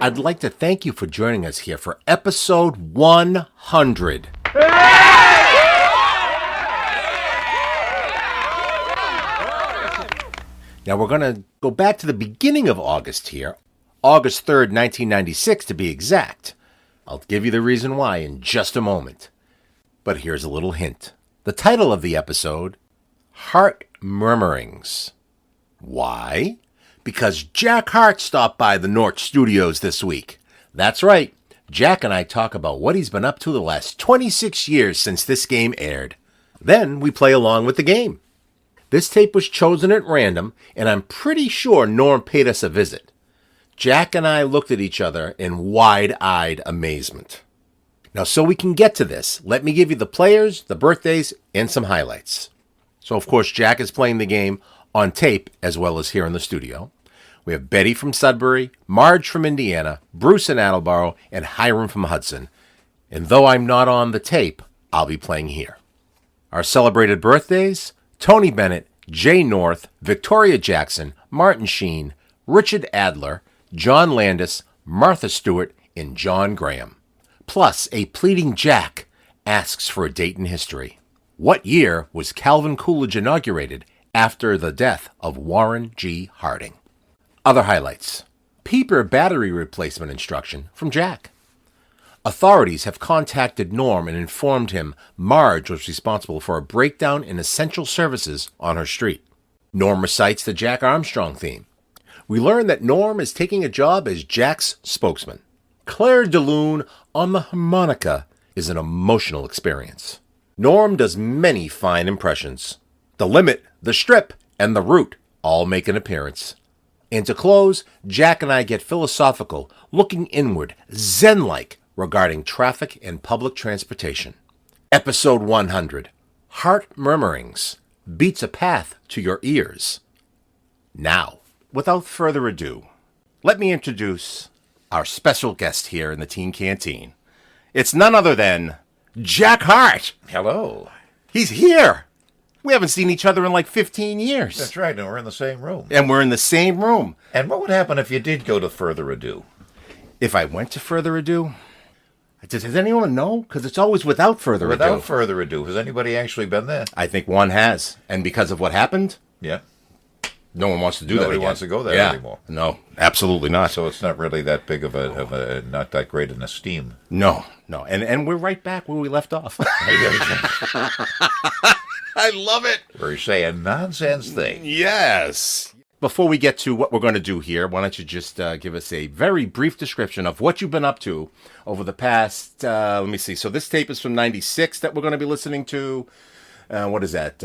I'd like to thank you for joining us here for episode 100. Now we're going to go back to the beginning of August here, August 3rd, 1996 to be exact. I'll give you the reason why in just a moment. But here's a little hint. The title of the episode, Harte Murmurings. Why? Because Jack Harte stopped by the Norch Studios this week. That's right. Jack and I talk about what he's been up to the last 26 years since this game aired. Then we play along with the game. This tape was chosen at random, and I'm pretty sure Norm paid us a visit. Jack and I looked at each other in wide-eyed amazement. Now, so we can get to this, let me give you the players, the birthdays, and some highlights. So, of course, Jack is playing the game on tape as well as here in the studio. We have Betty from Sudbury, Marge from Indiana, Bruce in Attleboro, and Hiram from Hudson. And though I'm not on the tape, I'll be playing here. Our celebrated birthdays, Tony Bennett, Jay North, Victoria Jackson, Martin Sheen, Richard Adler, John Landis, Martha Stewart, and John Graham. Plus, a pleading Jack asks for a date in history. What year was Calvin Coolidge inaugurated after the death of Warren G. Harding? Other highlights. Peeper battery replacement instruction from Jack. Authorities have contacted Norm and informed him Marge was responsible for a breakdown in essential services on her street. Norm recites the Jack Armstrong theme. We learn that Norm is taking a job as Jack's spokesman. Claire DeLune on the harmonica is an emotional experience. Norm does many fine impressions. The Limit, the Strip, and the Root all make an appearance. And to close, Jack and I get philosophical, looking inward, zen-like, regarding traffic and public transportation. Episode 100, Harte Murmurings, beats a path to your ears. Now, without further ado, let me introduce our special guest here in the Teen Canteen. It's none other than Jack Harte. Hello. He's here. We haven't seen each other in like 15 years. That's right, and we're in the same room. And we're in the same room. And what would happen if you did go to Further Ado? If I went to Further Ado? Does anyone know? Because it's always without further ado. Without further ado. Has anybody actually been there? I think one has. And because of what happened, Yeah. no one wants to do that Nobody again. wants to go there anymore. No, absolutely not. So it's not really that big of a not that great an esteem. No. And we're right back where we left off. I love it. Where you say a nonsense thing. Yes. Before we get to what we're going to do here, why don't you just give us a very brief description of what you've been up to over the past, let me see. So this tape is from 96 that we're going to be listening to. What is that,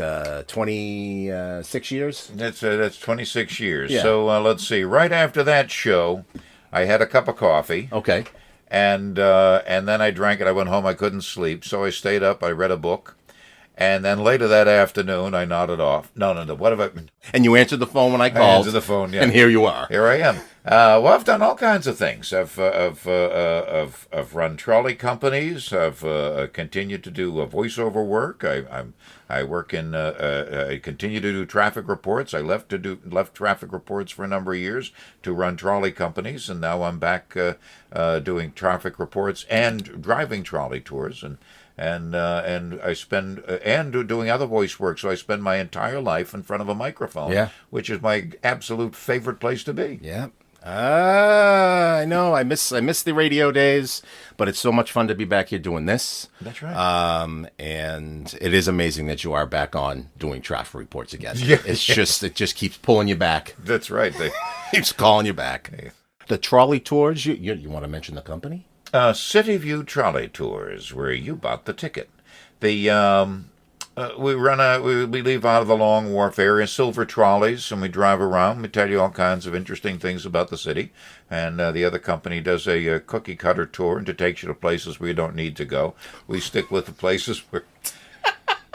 26 years? That's 26 years. Yeah. So let's see. Right after that show, I had a cup of coffee. Okay. And then I drank it. I went home. I couldn't sleep. So I stayed up. I read a book. And then later that afternoon, I nodded off. No. What have I been? And you answered the phone when I called. I answered the phone, yeah. And here you are. Here I am. Well, I've done all kinds of things. I've run trolley companies. I've continued to do voiceover work. I work in. I continue to do traffic reports. I left traffic reports for a number of years to run trolley companies, and now I'm back doing traffic reports and driving trolley tours and I spend and doing other voice work. So I spend my entire life in front of a microphone, which is my absolute favorite place to be. Yeah. I know. I miss the radio days, but it's so much fun to be back here doing this. That's right. And it is amazing that you are back on doing traffic reports again. Yeah. It just keeps pulling you back. That's right. Keeps calling you back. Hey. The trolley tours. You want to mention the company? City View Trolley Tours, where you bought the ticket. We leave out of the Long Wharf area, silver trolleys, and we drive around. We tell you all kinds of interesting things about the city. And the other company does a cookie cutter tour and takes you to places where you don't need to go. We stick with the places where.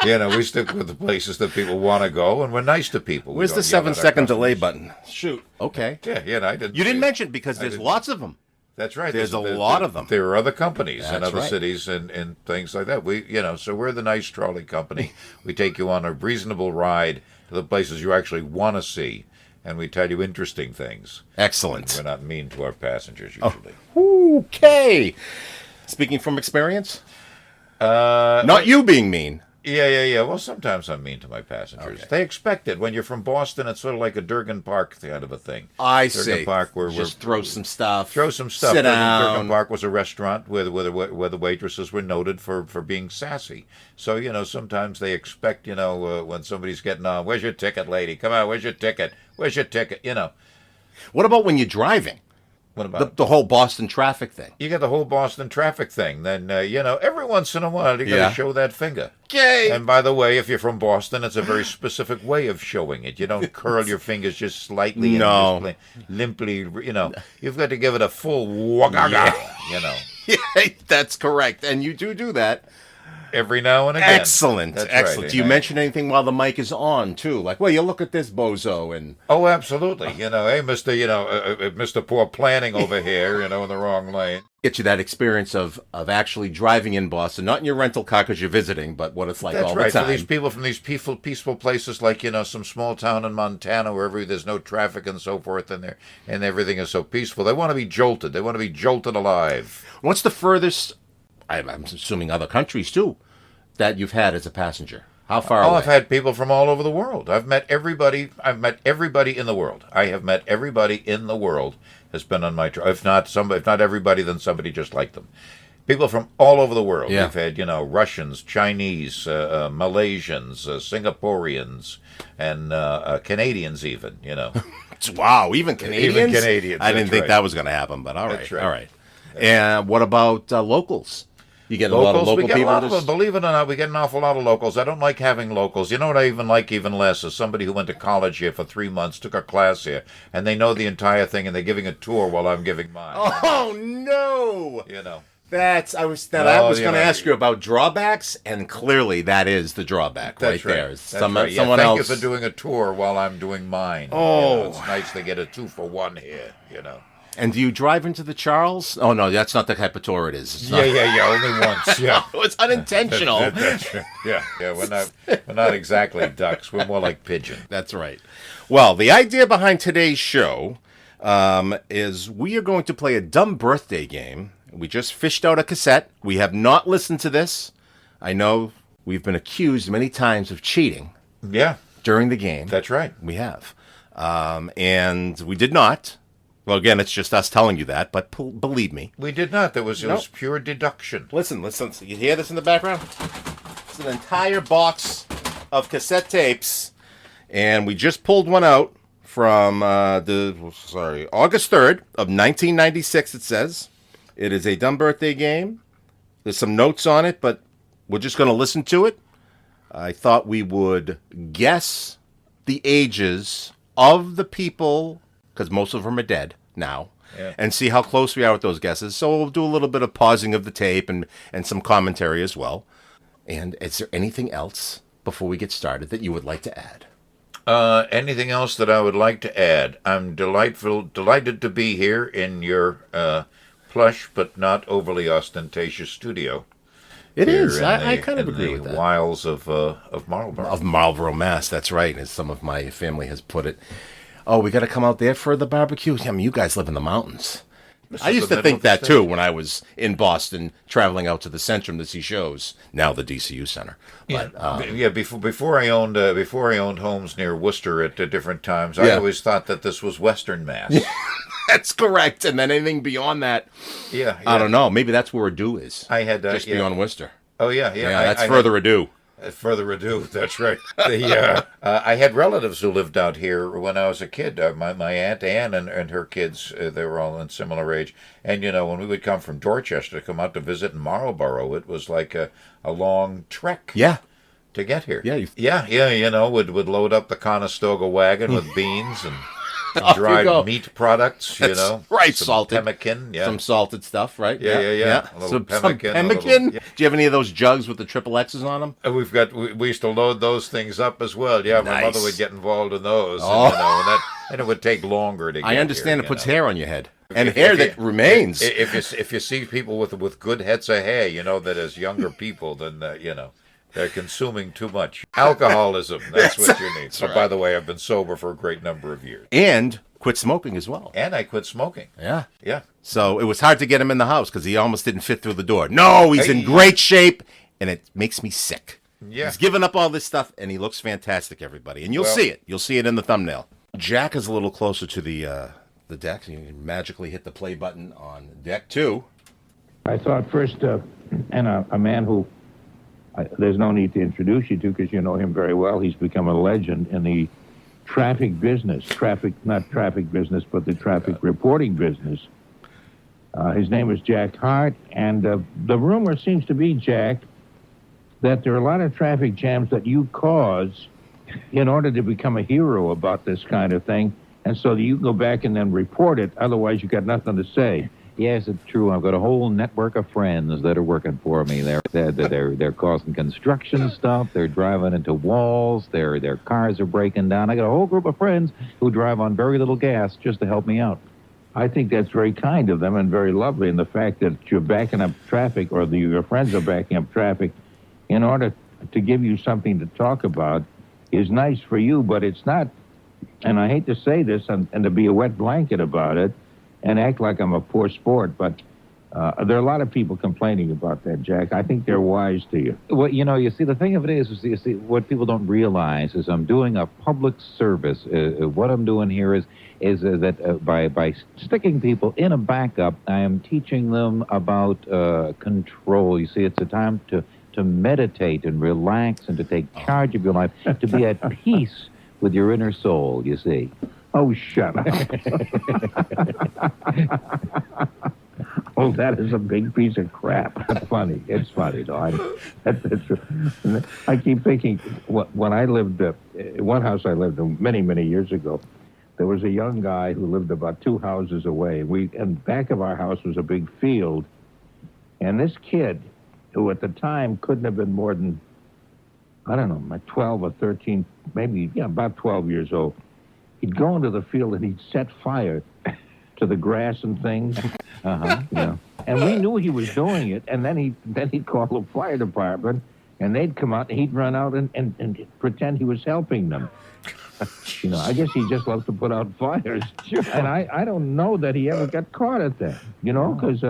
We stick with the places that people want to go, and we're nice to people. Where's the 7-second delay button? Shoot. Okay. Yeah, I didn't. You didn't mention it because there's lots of them. That's right. There's a lot of them. There are other companies in other right. cities and things like that. So we're the nice trolley company. We take you on a reasonable ride to the places you actually want to see, and we tell you interesting things. Excellent. We're not mean to our passengers usually. Okay. Speaking from experience? Not you being mean. Yeah. Well, sometimes I'm mean to my passengers. Okay. They expect it. When you're from Boston, it's sort of like a Durgan Park kind of a thing. I Durgan see. Park, where Just throw some stuff. Sit Sit down. down. Durgan Park was a restaurant where the waitresses were noted for being sassy. So, sometimes they expect, when somebody's getting on, where's your ticket, lady? Come on, where's your ticket? Where's your ticket? What about when you're driving? What about The whole Boston traffic thing. You got the whole Boston traffic thing. Then, every once in a while, you got Yeah. to show that finger. Okay. And by the way, if you're from Boston, it's a very specific way of showing it. You don't curl your fingers just slightly and No. just limply, You've got to give it a full wagaga, Yeah, that's correct. And you do that. every now and again. Excellent. That's Excellent. right. Do you mention anything while the mic is on, too? Like, well, you look at this bozo and... Oh, absolutely. Hey, Mr. Poor Planning over here, in the wrong lane. Get you that experience of actually driving in Boston, not in your rental car because you're visiting, but what it's like That's all right. the time. For these people from these peaceful places like, some small town in Montana where there's no traffic and so forth and everything is so peaceful. They want to be jolted. They want to be jolted alive. What's the furthest, I'm assuming other countries too, that you've had as a passenger? How far away? I've had people from all over the world. I've met everybody in the world. I have met everybody in the world has been on my trip. If not everybody, then somebody just like them. People from all over the world. Yeah. We've had, Russians, Chinese, Malaysians, Singaporeans, and Canadians even, Wow, even Canadians? Even Canadians, I didn't that's think right. that was going to happen, but all right. That's right. All right. And what about locals? You get a lot of local we get people? a lot of them. Believe it or not, we get an awful lot of locals. I don't like having locals. You know what I even like even less is somebody who went to college here for 3 months, took a class here, and they know the entire thing, and they're giving a tour while I'm giving mine. Oh, no! I was going to ask you about drawbacks, and clearly that is the drawback That's right right. there. That's Someone right. Thank else. you for doing a tour while I'm doing mine. Oh. It's nice to get a 2-for-1 here, And do you drive into the Charles? Oh, no, that's not the type of tour it is. It's not. Yeah, only once, yeah. It's unintentional. That's right. Yeah, we're not exactly ducks. We're more like pigeon. That's right. Well, the idea behind today's show is we are going to play a dumb birthday game. We just fished out a cassette. We have not listened to this. I know we've been accused many times of cheating Yeah, during the game. that's right. We have. And we did not. Well, again, it's just us telling you that, but believe me. We did not. It was pure deduction. Listen. You hear this in the background? It's an entire box of cassette tapes, and we just pulled one out from August 3rd of 1996, it says. It is a dumb birthday game. There's some notes on it, but we're just going to listen to it. I thought we would guess the ages of the people, because most of them are dead now, and see how close we are with those guesses. So we'll do a little bit of pausing of the tape and some commentary as well. And is there anything else before we get started that you would like to add? Anything else that I would like to add? I'm delighted to be here in your plush but not overly ostentatious studio. It Here is. in I the- kind of in agree the with that. Wilds of Marlborough. Of Marlboro, Mass. That's right. As some of my family has put it. Oh, we got to come out there for the barbecue? I mean, you guys live in the mountains. I used to think that, too, when I was in Boston, traveling out to the Centrum to see shows. Now the DCU Center. But, Before I owned homes near Worcester at different times, I always thought that this was Western Mass. that's correct. And then anything beyond that, I don't know. Maybe that's where Ado is. I had just beyond Worcester. Oh yeah. That's further ado. Further ado, that's right. I had relatives who lived out here when I was a kid. My Aunt Ann and her kids, they were all in similar age. And, when we would come from Dorchester to come out to visit in Marlborough, it was like a long trek to get here. Would load up the Conestoga wagon with beans and dried meat products, Right, some salted. pemmican, Some salted stuff, right? Yeah. A little Some pemmican. pemmican? Do you have any of those jugs with the triple X's on them? We used to load those things up as well. Yeah, my mother would get involved in those. Oh. And it would take longer to get I understand here, it puts hair on your head. And hair that remains. If you see people with good heads of hair, that as younger people, then They're consuming too much. Alcoholism, that's what you need. So, by the way, I've been sober for a great number of years. And quit smoking as well. And I quit smoking. Yeah. Yeah. So it was hard to get him in the house because he almost didn't fit through the door. No, he's in great shape, and it makes me sick. Yeah. He's given up all this stuff, and he looks fantastic, everybody. And you'll see it. You'll see it in the thumbnail. Jack is a little closer to the deck. You can magically hit the play button on deck 2. I thought first, and a man who there's no need to introduce you to because you know him very well. He's become a legend in the traffic business. Not traffic business, but the traffic reporting business. His name is Jack Harte, and the rumor seems to be, Jack, that there are a lot of traffic jams that you cause in order to become a hero about this kind of thing, and so you go back and then report it. Otherwise, you got nothing to say. Yes, it's true. I've got a whole network of friends that are working for me. They're causing construction stuff. They're driving into walls. Their cars are breaking down. I got a whole group of friends who drive on very little gas just to help me out. I think that's very kind of them and very lovely. And the fact that you're backing up traffic, or your friends are backing up traffic, in order to give you something to talk about, is nice for you. But it's not. And I hate to say this and to be a wet blanket about it, and act like I'm a poor sport, but there are a lot of people complaining about that, Jack. I think they're wise to you. Well, you see, the thing of it is you see, what people don't realize is I'm doing a public service. What I'm doing here is that by sticking people in a backup, I am teaching them about control. You see, it's a time to meditate and relax and to take charge of your life, to be at peace with your inner soul, you see. Oh, shut up. Oh, that is a big piece of crap. That's funny. It's funny, though. I keep thinking, when I lived, one house I lived in many, many years ago, there was a young guy who lived about 2 houses away. And back of our house was a big field. And this kid, who at the time couldn't have been more than, I don't know, 12 or 13, maybe, about 12 years old, he'd go into the field and he'd set fire to the grass and things. Yeah. And we knew he was doing it, and then he'd call the fire department, and they'd come out, and he'd run out and pretend he was helping them. I guess he just loves to put out fires. Sure. And I don't know that he ever got caught at that, because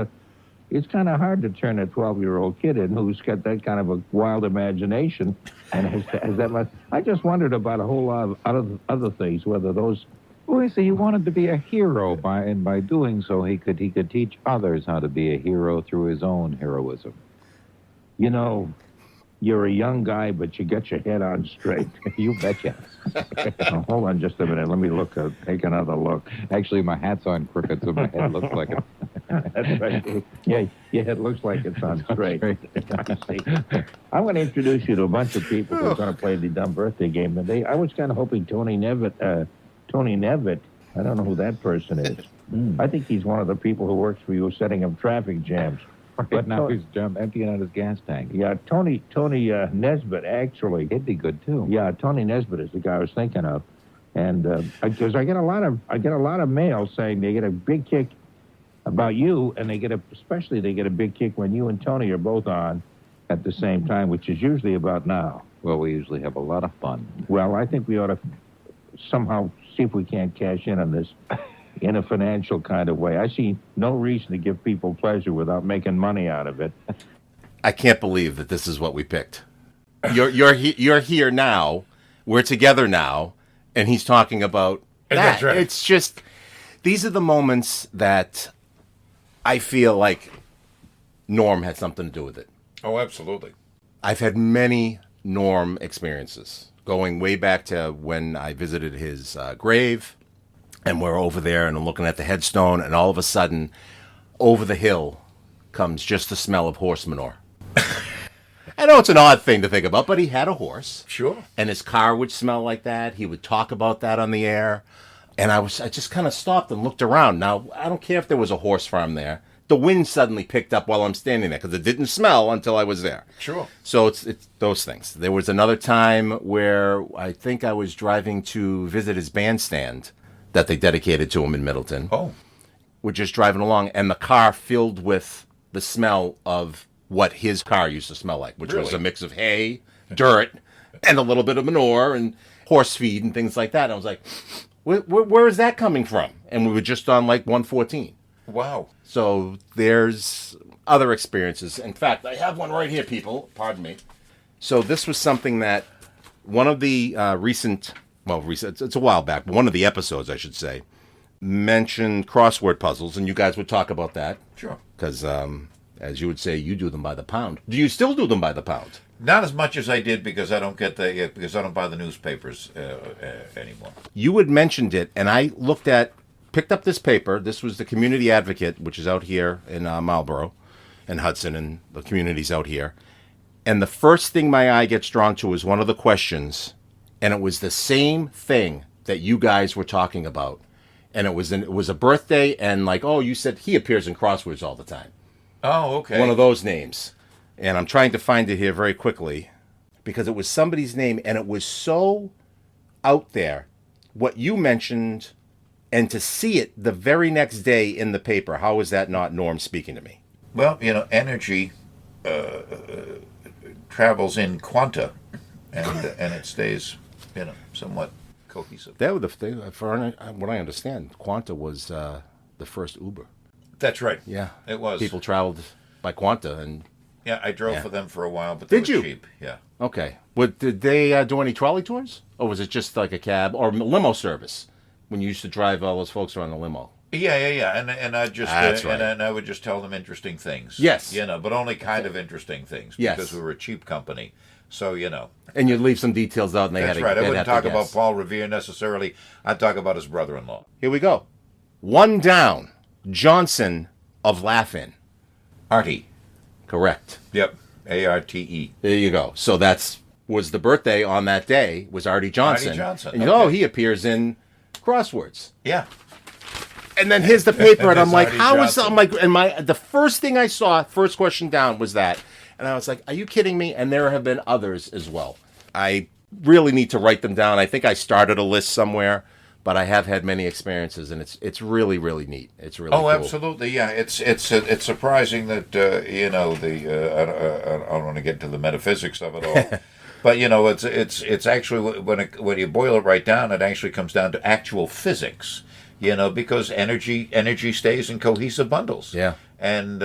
it's kind of hard to turn a 12-year-old kid in who's got that kind of a wild imagination and has that much. I just wondered about a whole lot of other things, whether those. Well, you see, he wanted to be a hero, and by doing so, he could teach others how to be a hero through his own heroism. You're a young guy, but you got your head on straight. You betcha. Now, hold on just a minute. Let me take another look. Actually, my hat's on crooked, so my head looks like it. That's right. Yeah, your head looks like it's on straight. I'm going to introduce you to a bunch of people who are going to play the dumb birthday game today. I was kind of hoping Tony Nevitt, I don't know who that person is. I think he's one of the people who works for you setting up traffic jams. But now he's emptying out his gas tank. Yeah, Tony Nesbitt, actually. He'd be good, too. Yeah, Tony Nesbitt is the guy I was thinking of. And because I get a lot of mail saying they get a big kick about you, and they get a big kick when you and Tony are both on at the same time, which is usually about now. Well, we usually have a lot of fun. Well, I think we ought to somehow see if we can't cash in on this in a financial kind of way. I see no reason to give people pleasure without making money out of it. I can't believe that this is what we picked. You're here now. We're together now, and he's talking about that. That's right. It's just, these are the moments that I feel like Norm had something to do with it. Oh, absolutely. I've had many Norm experiences, going way back to when I visited his grave, and we're over there and I'm looking at the headstone, and all of a sudden, over the hill comes just the smell of horse manure. I know it's an odd thing to think about, but he had a horse. Sure. And his car would smell like that. He would talk about that on the air. And I just kind of stopped and looked around. Now, I don't care if there was a horse farm there. The wind suddenly picked up while I'm standing there because it didn't smell until I was there. Sure. So it's those things. There was another time where I think I was driving to visit his bandstand that they dedicated to him in Middleton. Oh. We're just driving along, and the car filled with the smell of what his car used to smell like, which was Really? a mix of hay, dirt and a little bit of manure and horse feed and things like that. And I was like, where is that coming from? And we were just on like 114. Wow. So there's other experiences. In fact, I have one right here, people. Pardon me. So this was something that one of the recent, it's a while back, but one of the episodes, I should say, mentioned crossword puzzles, and you guys would talk about that. Sure. Because, as you would say, you do them by the pound. Do you still do them by the pound? Not as much as I did because I don't buy the newspapers anymore. You had mentioned it, and I picked up this paper. This was the Community Advocate, which is out here in Marlboro and Hudson and the communities out here. And the first thing my eye gets drawn to is one of the questions, and it was the same thing that you guys were talking about. And it was a birthday, and like, oh, you said he appears in crosswords all the time. Oh, okay. One of those names. And I'm trying to find it here very quickly because it was somebody's name, and it was so out there, what you mentioned, and to see it the very next day in the paper. How is that not Norm speaking to me? Well, energy travels in quanta, and it stays, somewhat cohesive. That was the thing. For what I understand, quanta was the first Uber. That's right. Yeah, it was. People traveled by quanta, and yeah, I drove for them for a while, but they were cheap. Yeah. Okay. Did they do any trolley tours, or was it just like a cab or limo service when you used to drive all those folks around the limo? Yeah, and I just right. and I would just tell them interesting things. Yes. But only kind of interesting things. Yes. Because we were a cheap company, so And you'd leave some details out, and That's right. I wouldn't talk about Paul Revere necessarily. I'd talk about his brother-in-law. Here we go. One down. Johnson of Laugh-In. Harte. Correct. Yep. A-R-T-E. There you go. So was the birthday on that day was Harte Johnson. Harte Johnson. And he appears in crosswords. Yeah. And then here's the paper, and I'm like, Harte how is Johnson. I'm like, and the first thing I saw, first question down was that. And I was like, are you kidding me? And there have been others as well. I really need to write them down. I think I started a list somewhere, but I have had many experiences, and it's really, really neat. It's really cool. Absolutely, yeah. It's surprising that I don't want to get into the metaphysics of it all, but it's actually when you boil it right down, it actually comes down to actual physics. Because energy stays in cohesive bundles. Yeah. And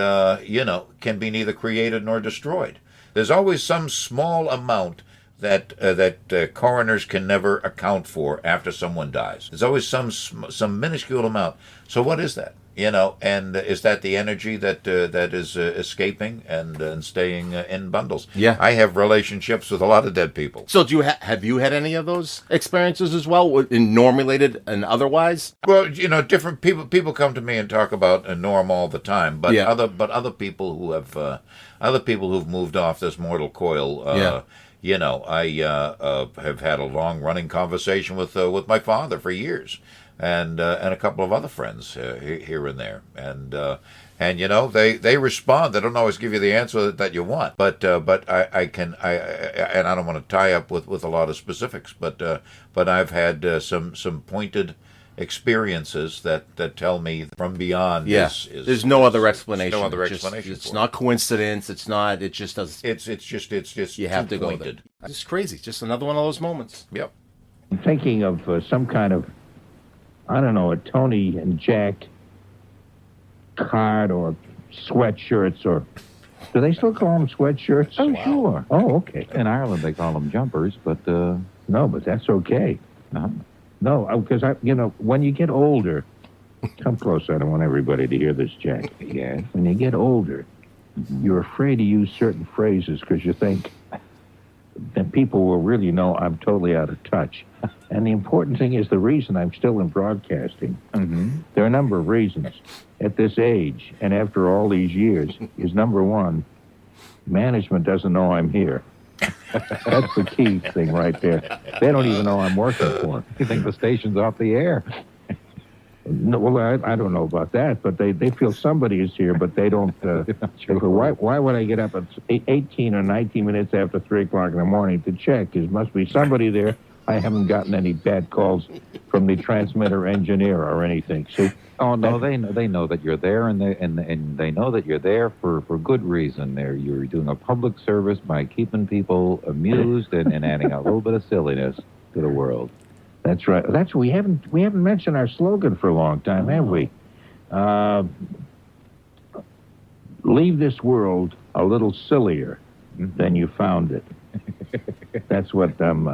can be neither created nor destroyed. There's always some small amount that coroners can never account for after someone dies. There's always some minuscule amount. So what is that? And is that the energy that is escaping and staying in bundles? Yeah. I have relationships with a lot of dead people. So have you had any of those experiences as well, in norm-related and otherwise? Well, different people come to me and talk about a norm all the time, but other people who've moved off this mortal coil. I have had a long-running conversation with my father for years, and a couple of other friends here and there, and they respond. They don't always give you the answer that you want, but I don't want to tie up with a lot of specifics, but I've had some pointed experiences that tell me from beyond. There's no other explanation. No other explanation. It's not coincidence. It's not. It just does. It's just you have to go pointed. there. It's crazy. Just another one of those moments. Yep. I'm thinking of some kind of, I don't know, a Tony and Jack card or sweatshirts, or do they still call them sweatshirts? Oh, sure. Oh, okay. In Ireland, they call them jumpers, but No, but that's okay. no. No, because when you get older, come close. I don't want everybody to hear this, Jack. Yes. When you get older, you're afraid to use certain phrases because you think that people will really know I'm totally out of touch. And the important thing is the reason I'm still in broadcasting. Mm-hmm. There are a number of reasons at this age and after all these years is, number one, management doesn't know I'm here. That's the key thing right there. They don't even know I'm working for them. You think the station's off the air? No, well, I don't know about that, but they feel somebody is here, but they don't. They go, why would I get up at 18 or 19 minutes after 3 o'clock in the morning to check? There must be somebody there. I haven't gotten any bad calls from the transmitter engineer or anything. See? Oh no, they know that you're there, and they know that you're there for good reason. You're doing a public service by keeping people amused and adding a little bit of silliness to the world. That's right. We haven't mentioned our slogan for a long time, have we? Leave this world a little sillier than you found it. That's what I'm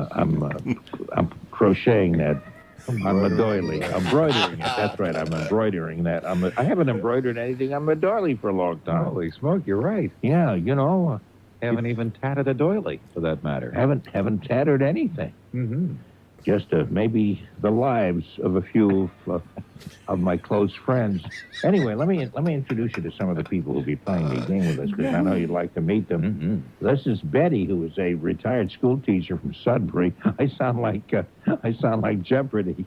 crocheting that on my doily. Embroidering it. That's right. I'm embroidering that. I haven't embroidered anything on my doily for a long time. Holy smoke, you're right. Yeah, you know. Haven't even tatted a doily, for that matter. Haven't tattered anything. Mm-hmm. Just maybe the lives of a few of my close friends. Anyway, let me introduce you to some of the people who'll be playing the game with us, because I know you'd like to meet them. Mm-hmm. This is Betty, who is a retired school teacher from Sudbury. I sound like Jeopardy.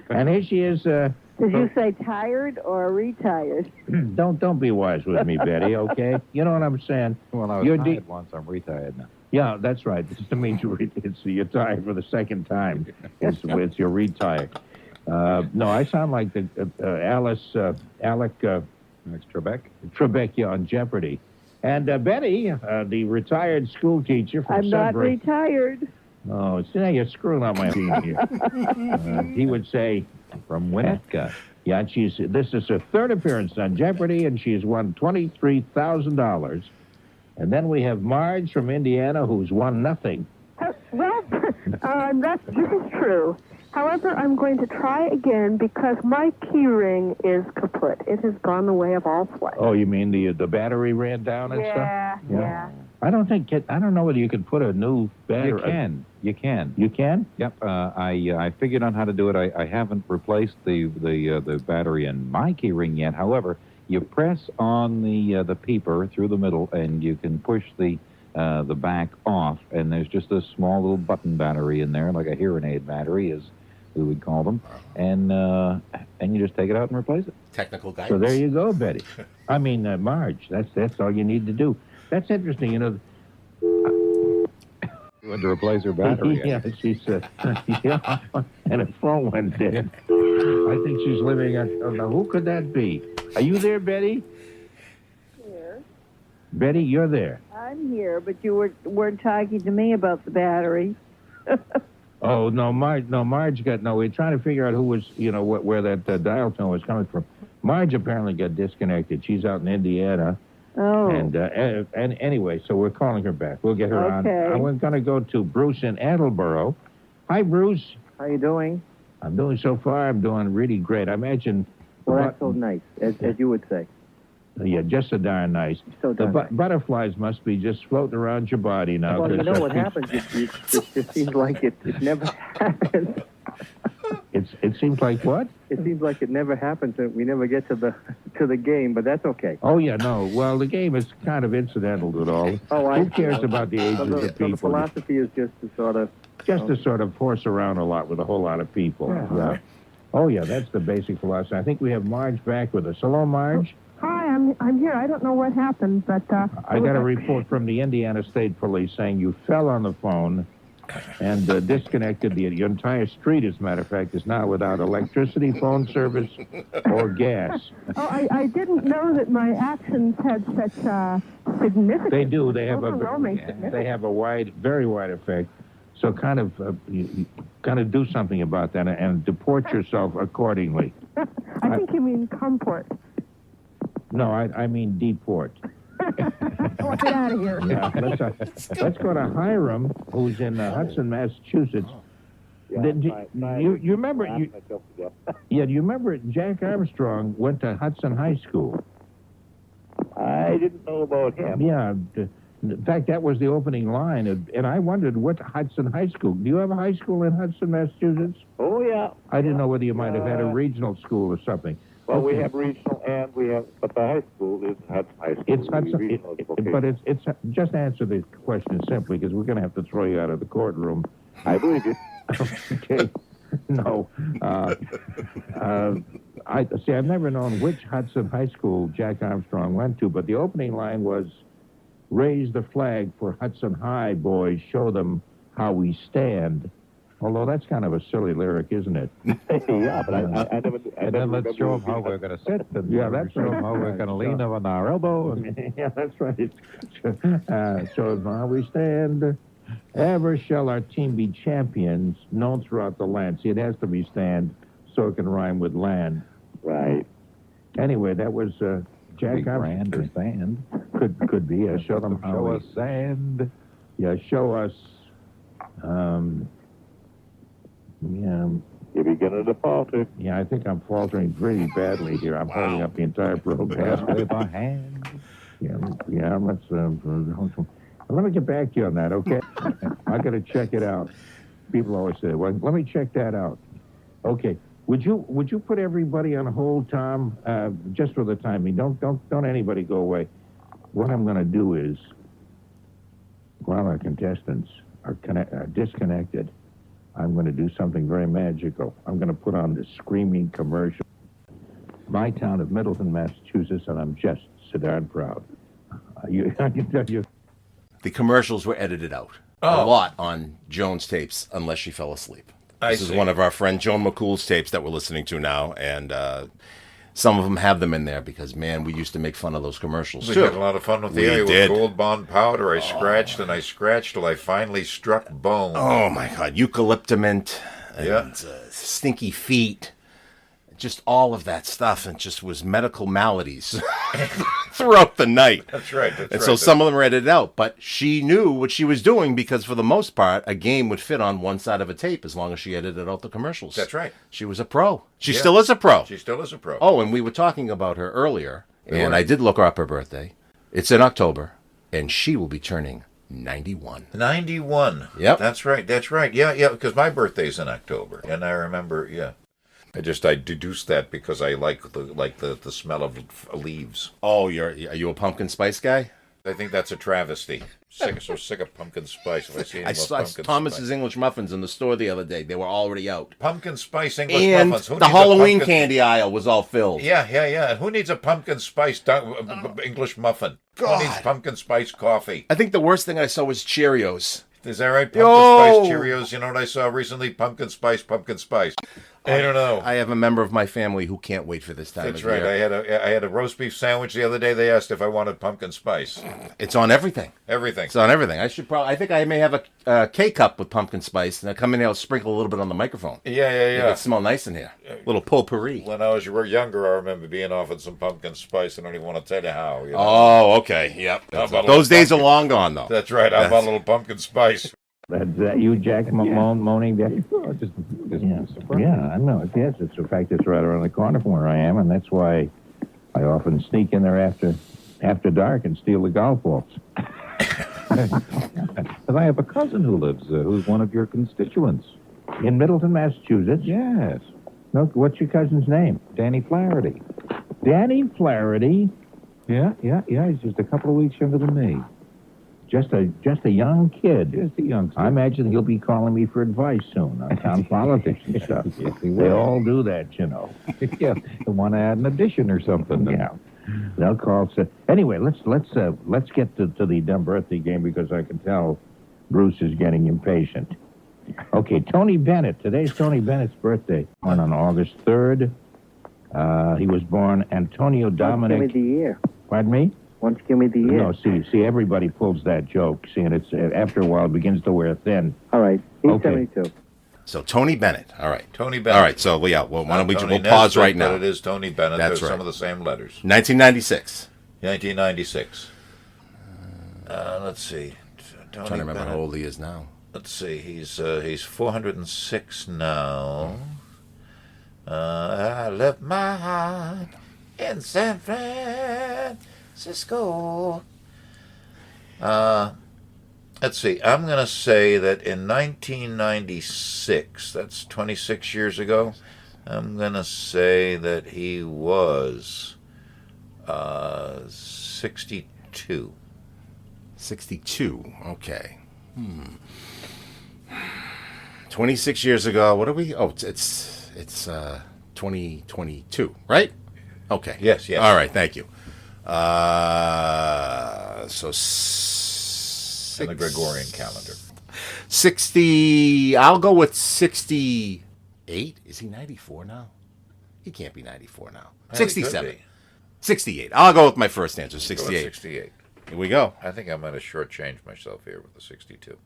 And here she is. Did you say tired or retired? Don't be wise with me, Betty. Okay, you know what I'm saying. Well, I was tired once. I'm retired now. Yeah, that's right. This means you're tired for the second time. It's you're retired. No, I sound like the Alec Trebek, yeah, on Jeopardy. And Betty, the retired school teacher from I'm not Sudbury. retired. Oh, see, now you're screwing up my team here. He would say, From Winnetka. yeah, this is her third appearance on Jeopardy, and she's won $23,000. And then we have Marge from Indiana, who's won nothing. Well, this is true. However, I'm going to try again because my key ring is kaput. It has gone the way of all flight. Oh, you mean the battery ran down and stuff? Yeah. I don't know whether you could put a new battery. You can. You can? Yep. I figured out how to do it. I haven't replaced the battery in my key ring yet. However, you press on the peeper through the middle, and you can push the back off, and there's just a small little button battery in there, like a hearing aid battery, as we would call them, and you just take it out and replace it. Technical guidance. So there you go, Betty. I mean, Marge. That's all you need to do. That's interesting, you know. You had to replace her battery. Yeah, she said. Yeah, and her phone went dead. I think she's living at. Oh, now, who could that be? Are you there, Betty? Here. Betty, you're there. I'm here, but you weren't talking to me about the battery. Oh no, Marge got no. We're trying to figure out who was, where that dial tone was coming from. Marge apparently got disconnected. She's out in Indiana. Oh. And anyway, so we're calling her back. We'll get her on. Okay. We're going to go to Bruce in Attleboro. Hi, Bruce. How you doing? I'm doing so far. I'm doing really great. I imagine. Well, that's so nice, as you would say. Yeah, just so darn nice. So The darn nice. Butterflies must be just floating around your body now. Well, you 'cause know what happens? It just seems like it never happens. It seems like what? It seems like it never happens, and we never get to the game. But that's okay. Oh yeah, no. Well, the game is kind of incidental to it all. Oh, Who cares about the ages So of the people? philosophy is just to sort of. Just to sort of horse around a lot with a whole lot of people. Yeah. Oh yeah, that's the basic philosophy. I think we have Marge back with us. Hello, Marge. Hi, I'm here. I don't know what happened, but I got a report from the Indiana State Police saying you fell on the phone and disconnected. Your entire street, as a matter of fact, is now without electricity, phone service, or gas. Oh, I didn't know that my actions had such significance. They do. They have overwhelming significance. They have a very wide effect. So kind of do something about that and deport yourself accordingly. I think you mean comport. No, I mean deport. Oh, get out of here. Yeah, let's go to Hiram, who's in Hudson, Massachusetts. You remember? Do you remember Jack Armstrong went to Hudson High School? I didn't know about him. Yeah. In fact, that was the opening line, and I wondered what Hudson High School. Do you have a high school in Hudson, Massachusetts? Oh yeah. I didn't know whether you might have had a regional school or something. Well, Okay. we have regional, and we have, but the high school is Hudson High School. It's Hudson, but it's just answer the question simply, because we're going to have to throw you out of the courtroom. I believe you. Okay. No. I've never known which Hudson High School Jack Armstrong went to, but the opening line was, "Raise the flag for Hudson High, boys. Show them how we stand." Although that's kind of a silly lyric, isn't it? Yeah, but I never. And then let's show them how we're going to sit. And Yeah, that's show right. them how we're going to lean on our elbow. And Yeah, that's right. So now we stand. Ever shall our team be champions, known throughout the land. See, it has to be stand so it can rhyme with land. Right. Anyway, that was Jack be Harte. grand or sand. Could be. Show them how. Show we- us sand. Yeah, show us. Yeah, You're beginning to falter. yeah. I think I'm faltering pretty badly here. I'm holding up the entire program. With a hand. Yeah. Let's. Let me get back to you on that, okay? I got to check it out. People always say, "Well, let me check that out." Okay. Would you put everybody on hold, Tom? Just for the time being. Don't anybody go away. What I'm going to do is, while our contestants are disconnected, I'm going to do something very magical. I'm going to put on this screaming commercial. My town of Middleton, Massachusetts, and I'm just so darn proud. I can tell you. The commercials were edited out a lot on Joan's tapes, unless she fell asleep. This is one of our friend Joan McCool's tapes that we're listening to now, and some of them have them in there because, man, we used to make fun of those commercials We too. had a lot of fun with the We area did. with Gold Bond powder. I scratched and I scratched till I finally struck bone. Oh my God, eucalyptament and Yeah. stinky feet, just all of that stuff, and just was medical maladies throughout the night. That's right. And so some of them were edited out, but she knew what she was doing because for the most part, a game would fit on one side of a tape as long as she edited out the commercials. That's right. She was a pro. She Yeah. still is a pro. She still is a pro. Oh, and we were talking about her earlier, and were. I did look her up her birthday. It's in October, and she will be turning 91. 91. Yep. That's right. Yeah, because my birthday's in October. And I remember, yeah. I deduced that because I like the smell of leaves. Oh, are you a pumpkin spice guy? I think that's a travesty. So sick of pumpkin spice. If I see any I more saw pumpkin Thomas's spice. English muffins in the store the other day. They were already out. Pumpkin spice English And muffins. Who the needs a Halloween pumpkin- candy aisle was all filled. Yeah. And who needs a pumpkin spice English muffin? God. Who needs pumpkin spice coffee? I think the worst thing I saw was Cheerios. Is that right? Pumpkin Yo! spice Cheerios. You know what I saw recently? Pumpkin spice. I don't know. I have a member of my family who can't wait for this time That's of right. year. I had a roast beef sandwich the other day. They asked if I wanted pumpkin spice. It's on everything. Everything. It's on everything. I think I may have a K-cup with pumpkin spice, and I come in here, I'll sprinkle a little bit on the microphone. Yeah. It smell nice in here. Little potpourri. When I was younger, I remember being offered some pumpkin spice. I don't even want to tell you how. You know? Oh, okay. Yep. How about a Those little days are pumpkin? long gone, though. That's right. How about a little pumpkin spice? That's that you, Jack, moaning there? Yeah, I know. Yes, it's in fact it's right around the corner from where I am, and that's why I often sneak in there after dark and steal the golf balls. Because I have a cousin who lives, who's one of your constituents. In Middleton, Massachusetts. Yes. No, what's your cousin's name? Danny Flaherty. Danny Flaherty. Yeah. He's just a couple of weeks younger than me. Just a young kid. Just a youngster. I imagine he'll be calling me for advice soon on town politics and stuff. Yes, he They will. all do that, you know. Yeah, they want to add an addition or something. Yeah. They'll call. Anyway, let's get to the dumb birthday game because I can tell Bruce is getting impatient. Okay, Tony Bennett. Today's Tony Bennett's birthday. Born on August 3rd. He was born Antonio Dominic. Give me the year. Pardon me? Why don't you give me the year? No, see, everybody pulls that joke. See, and it's after a while it begins to wear thin. All right. He's Okay. 72. So Tony Bennett. All right. Tony Bennett. All right. So yeah. Well, why don't we? Tony We'll pause Nesbitt, right now. But it is Tony Bennett. That's They're right. some of the same letters. 1996. 1996. Let's see. I'm Tony trying to remember Bennett. how old he is now. Let's see. He's 406 now. I left my heart in San Francisco. Let's see. I'm going to say that in 1996, that's 26 years ago, I'm going to say that he was 62. 62. Okay. 26 years ago. What are we? Oh, it's 2022, right? Okay. Yes. All right. Thank you. So In the Gregorian calendar. 60. I'll go with 68. Is he 94 now? He can't be 94 now. Well, he could 67. be. 68. I'll go with my first answer, Go with 68. 68. Here we go. I think I'm going to shortchange myself here with the 62.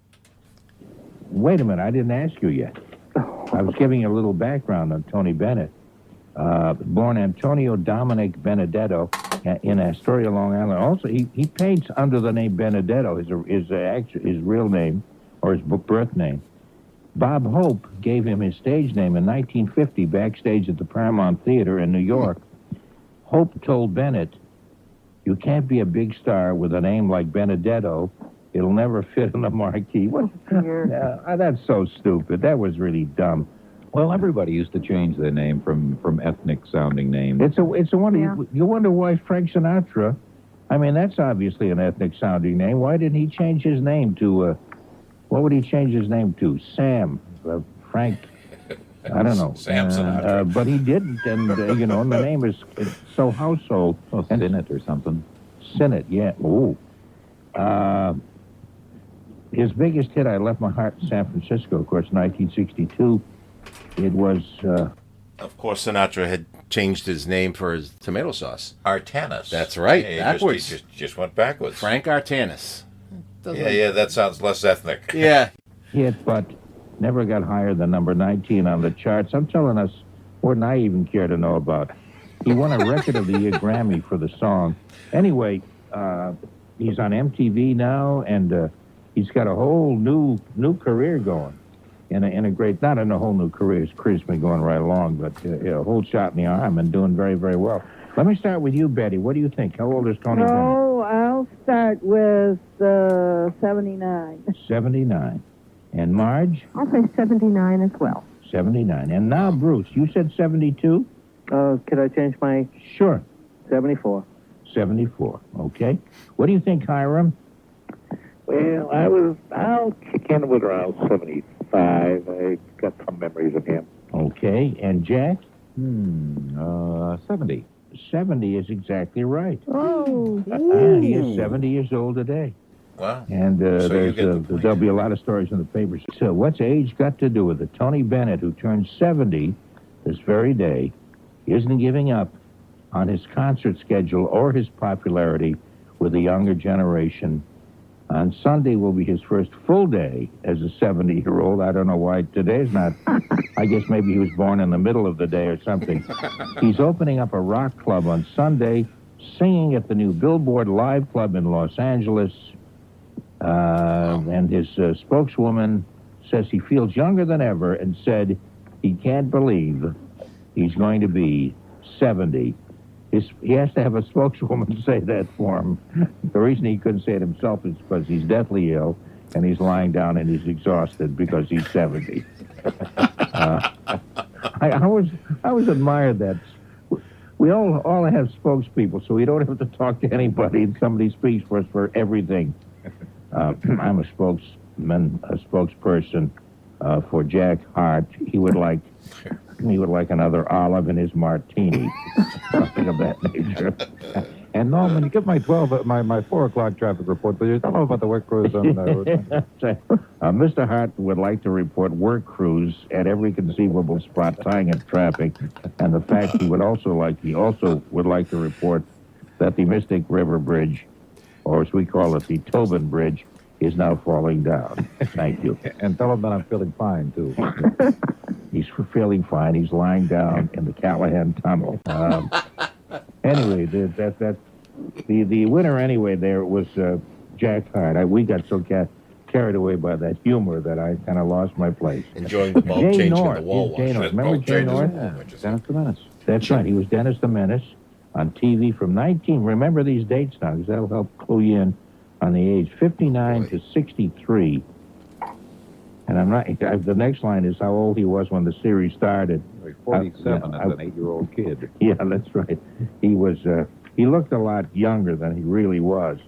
Wait a minute, I didn't ask you yet. I was giving you a little background on Tony Bennett. Born Antonio Dominic Benedetto in Astoria, Long Island. Also, he paints under the name Benedetto, his real name, or his birth name. Bob Hope gave him his stage name in 1950 backstage at the Paramount Theater in New York. Hope told Bennett, "You can't be a big star with a name like Benedetto. It'll never fit in the marquee." What? That's so stupid. That was really dumb. Well, everybody used to change their name from ethnic-sounding names. It's a wonder. Yeah. You wonder why Frank Sinatra. I mean, that's obviously an ethnic-sounding name. Why didn't he change his name to? What would he change his name to? Sam, Frank. I don't know. Sam Sinatra. But he didn't, and and the name is so household. Oh, Bennett or something. Sinnott, yeah. Ooh. His biggest hit, "I Left My Heart in San Francisco," of course, 1962. It was. Of course, Sinatra had changed his name for his tomato sauce. Artanis. That's right, Yeah, he backwards. just went backwards. Frank Artanis. Yeah, that sounds less ethnic. Yeah. hit, but never got higher than number 19 on the charts. I'm telling us more than I even care to know about. He won a Record of the Year Grammy for the song. Anyway, he's on MTV now, and he's got a whole new career going. In a great, not in a whole new career. His career's been going right along, but a whole shot in the arm and doing very, very well. Let me start with you, Betty. What do you think? How old is Tony Bennett? Oh, I'll start with 79. 79. And Marge? I'll say 79 as well. 79. And now, Bruce, you said 72? Could I change my Sure. 74? 74. Okay. What do you think, Hiram? Well, I'll kick in with around 75. I got some memories of him. Okay. And Jack? 70. 70 is exactly right. Oh, Yeah, he is 70 years old today. Wow. And So you there's, get the point. there'll be a lot of stories in the papers. So what's age got to do with it? Tony Bennett, who turned 70 this very day, isn't giving up on his concert schedule or his popularity with the younger generation. On Sunday will be his first full day as a 70-year-old. I don't know why today's not. I guess maybe he was born in the middle of the day or something. He's opening up a rock club on Sunday, singing at the new Billboard Live Club in Los Angeles. And his spokeswoman says he feels younger than ever and said he can't believe he's going to be 70. He has to have a spokeswoman say that for him. The reason he couldn't say it himself is because he's deathly ill and he's lying down and he's exhausted because he's 70. I always admired that. We all have spokespeople, so we don't have to talk to anybody, and somebody speaks for us for everything. I'm a spokesperson for Jack Harte. He would like another olive in his martini, something of that nature. And Norman, you give my 4 o'clock traffic report, but you don't know about the work crews on the road. Mr. Harte would like to report work crews at every conceivable spot tying up traffic, and the fact he also would like to report that the Mystic River Bridge, or as we call it, the Tobin Bridge, is now falling down. Thank you. And tell him that I'm feeling fine, too. He's feeling fine. He's lying down in the Callahan Tunnel. Anyway, the winner anyway there was Jack Harte. We got so carried away by that humor that I kind of lost my place. Enjoying the bulb Jay changing North. the wall Jay wash. North. Remember Jay North? Dennis the Menace. That's right. He was Dennis the Menace on TV from 19. Remember these dates now, because that'll help clue you in on the age. 59 to 63. And I'm not. The next line is how old he was when the series started. 47 as an 8-year-old kid. Yeah, that's right. He was. He looked a lot younger than he really was.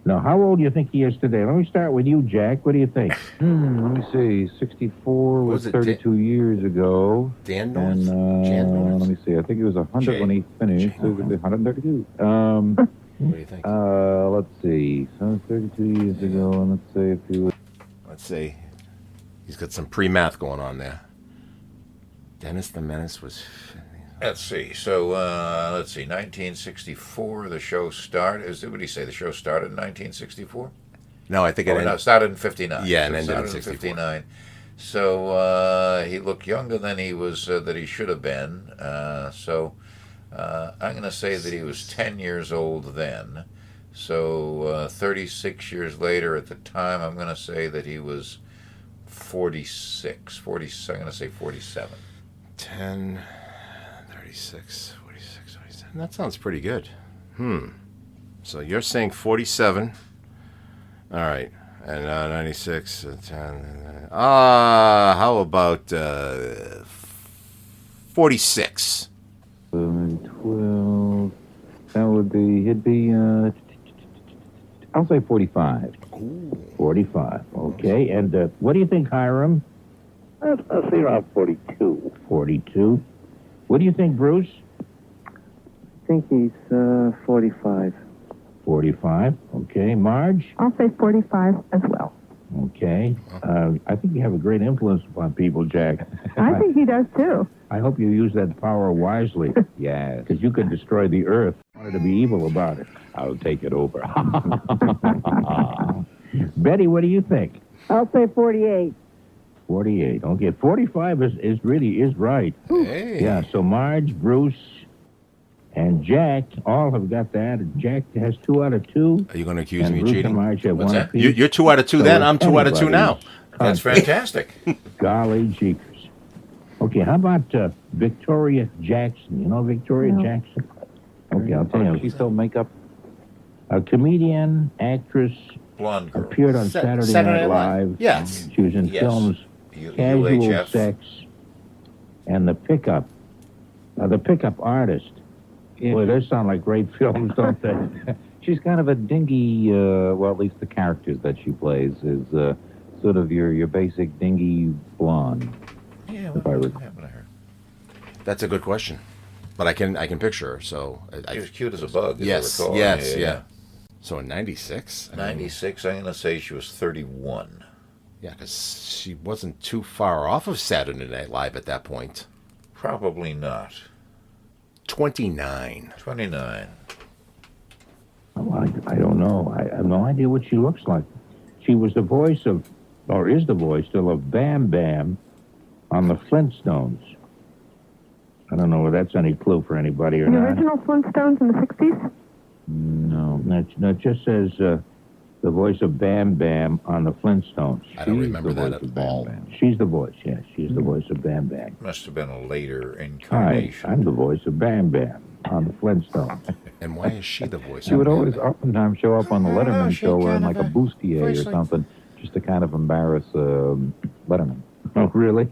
Now, how old do you think he is today? Let me start with you, Jack. What do you think? Let me see. 64 was Was it 32 years ago. Dan North? And Jan North? let me see. I think he was 100 Jay. when he finished. Jay So it would be 132. What do you think? Let's see. So 32 years ago, and let's say if he was. Let's see. He's got some pre-math going on there. Dennis the Menace was... Let's see. So, 1964, the show started. What did he say? The show started in 1964? No, I think it started in 59. Yeah, and it ended in started 64. 59. So, he looked younger than he was, that he should have been. I'm going to say that he was 10 years old then. So, 36 years later at the time, I'm going to say that he was 46. I'm going to say 47. 10, 36, 46, 47. That sounds pretty good. So you're saying 47. All right. And 96, 10. How about 46? 12. That would be, he'd be, I'll say 45. Ooh. 45. Okay. And what do you think, Hiram? I'll say around 42. 42. What do you think, Bruce? I think he's 45. 45. Okay. Marge? I'll say 45 as well. Okay. I think you have a great influence upon people, Jack. I think he does too. I hope you use that power wisely. Yes. Because you could destroy the earth. I wanted to be evil about it. I'll take it over. Betty, what do you think? I'll say 48. 48. Okay, 45 is really right. Hey. Yeah, so Marge, Bruce, and Jack all have got that. Jack has 2 out of 2. Are you going to accuse And me of Bruce cheating? and Marge have What's 1 that? apiece. You're 2 out of 2 So then. if I'm 2 out of 2 now. That's fantastic. Golly jeepers. Okay, how about Victoria Jackson? You know Victoria No. Jackson? Okay, I'll tell She you. still makeup? A comedian, actress, Blonde girl. appeared on Saturday Night Live. Yes. She was in Yes. films Casual UHF. Sex and The Pickup Artist. Yeah. Boy, those sound like great films, don't they? She's kind of a dingy, well, at least the characters that she plays is sort of your basic dingy blonde. Yeah, If I what recall. happened to her? That's a good question. But I can picture her. So She was cute as a bug, as Yes, I recall. yes, yeah. So in 96? 96, I'm going to say she was 31. Yeah, because she wasn't too far off of Saturday Night Live at that point. Probably not. 29. 29. Oh, I don't know. I have no idea what she looks like. She was the voice of, or is the voice still, of Bam Bam on the Flintstones. I don't know whether that's any clue for anybody or The not. original Flintstones in the 60s? No, it just says the voice of Bam Bam on the Flintstones. I don't She's remember the that voice at of Bam all. Bam. She's the voice, yes. She's the voice of Bam Bam. Must have been a later Hi, incarnation. I'm the voice of Bam Bam on the Flintstones. And why is she the voice? She would of always Bam? oftentimes show up on the Letterman she show wearing kind like a of a bustier voice or like- something, just to kind of embarrass Letterman. Oh, really?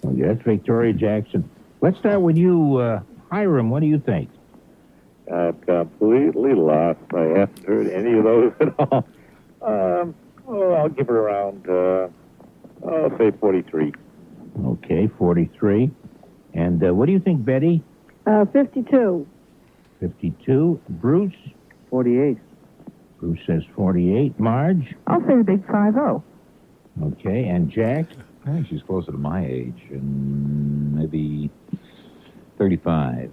Well, yeah, that's Victoria Jackson. Let's start with you, Hiram. What do you think? I'm completely lost. I haven't heard any of those at all. I'll give her around, I'll say 43. Okay, 43. And what do you think, Betty? 52. 52. Bruce? 48. Bruce says 48. Marge? I'll say the big 5-0. Okay, and Jack? I think she's closer to my age, and maybe 35.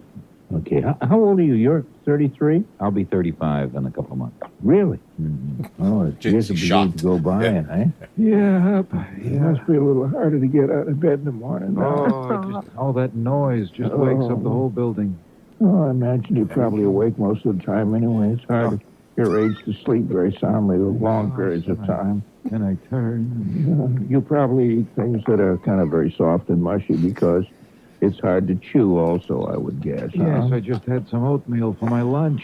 Okay, how old are you? You're 33? I'll be 35 in a couple of months. Really? Mm-hmm. Oh, it's years She's begin shocked. to go by, eh? Yeah, it must be a little harder to get out of bed in the morning. All that noise just wakes up the whole building. Oh, I imagine you're probably awake most of the time anyway. It's hard at your age to sleep very soundly with long periods of time. And I turn. You probably eat things that are kind of very soft and mushy because it's hard to chew also, I would guess. Yes, huh? I just had some oatmeal for my lunch.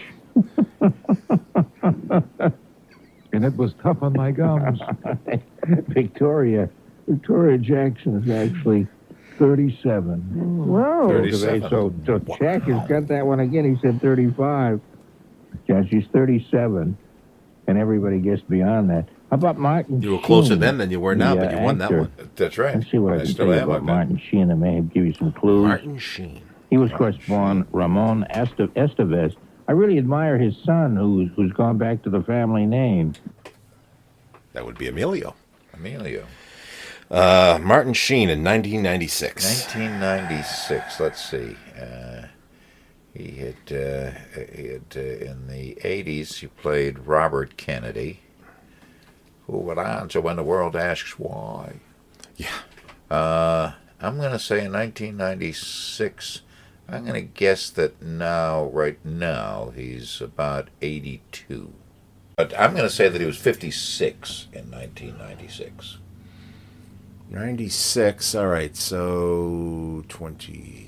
And it was tough on my gums. Victoria Jackson is actually 37. Whoa. 37. So Jack has got that one again. He said 35. Yeah, she's 37. And everybody gets beyond that. How about Martin You were closer Sheen, then than you were now, the but you won that actor? one. That's right. Let's see what I can still tell you am, I about bet. Martin Sheen. I may give you some clues. Martin Sheen. He was, of course, born Ramon Estevez. I really admire his son, who's gone back to the family name. That would be Emilio. Emilio. Martin Sheen in 1996. 1996. Let's see. He had in the 80s. He played Robert Kennedy, who would answer when the world asks why. Yeah. I'm going to say in 1996. I'm going to guess that right now, he's about 82. But I'm going to say that he was 56 in 1996. 96. All right, so 20.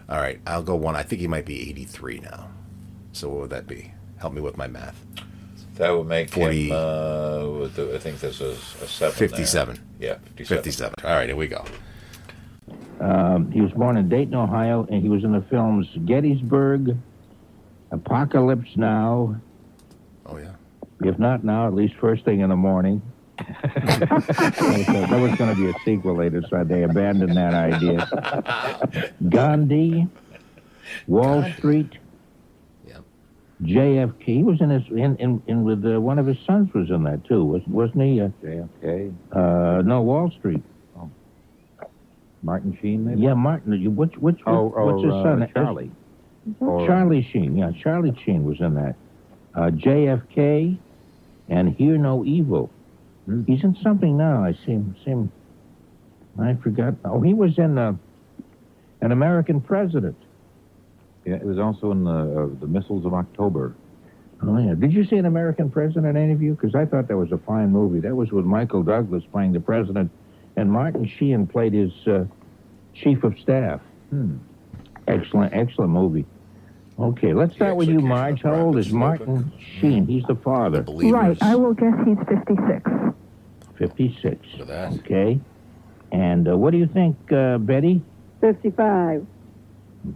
All right, I'll go one. I think he might be 83 now. So what would that be? Help me with my math. That would make 40, him, I think this is a 7 57. There. Yeah, 57. 57. All right, here we go. He was born in Dayton, Ohio, and he was in the films Gettysburg, Apocalypse Now. Oh, yeah. If not now, at least first thing in the morning. There was going to be a sequel later, so they abandoned that idea. Gandhi, Wall Street, Yep. JFK. He was in his in with one of his sons was in that too, wasn't he? JFK. No, Wall Street. Martin Sheen, maybe? Yeah, Martin. What's his son? Charlie. Charlie Sheen. Yeah, Charlie Sheen was in that. JFK and Hear No Evil. He's in something now. I see him. I forgot. Oh, he was in An American President. Yeah, it was also in the Missiles of October. Oh, yeah. Did you see An American President, any of you? Because I thought that was a fine movie. That was with Michael Douglas playing the president, and Martin Sheen played his chief of staff. Excellent movie. Okay, let's start with you, Marge. How old is Martin Sheen? He's the father. Right, I will guess he's 56. 56. Look at that. Okay. And what do you think, Betty? 55.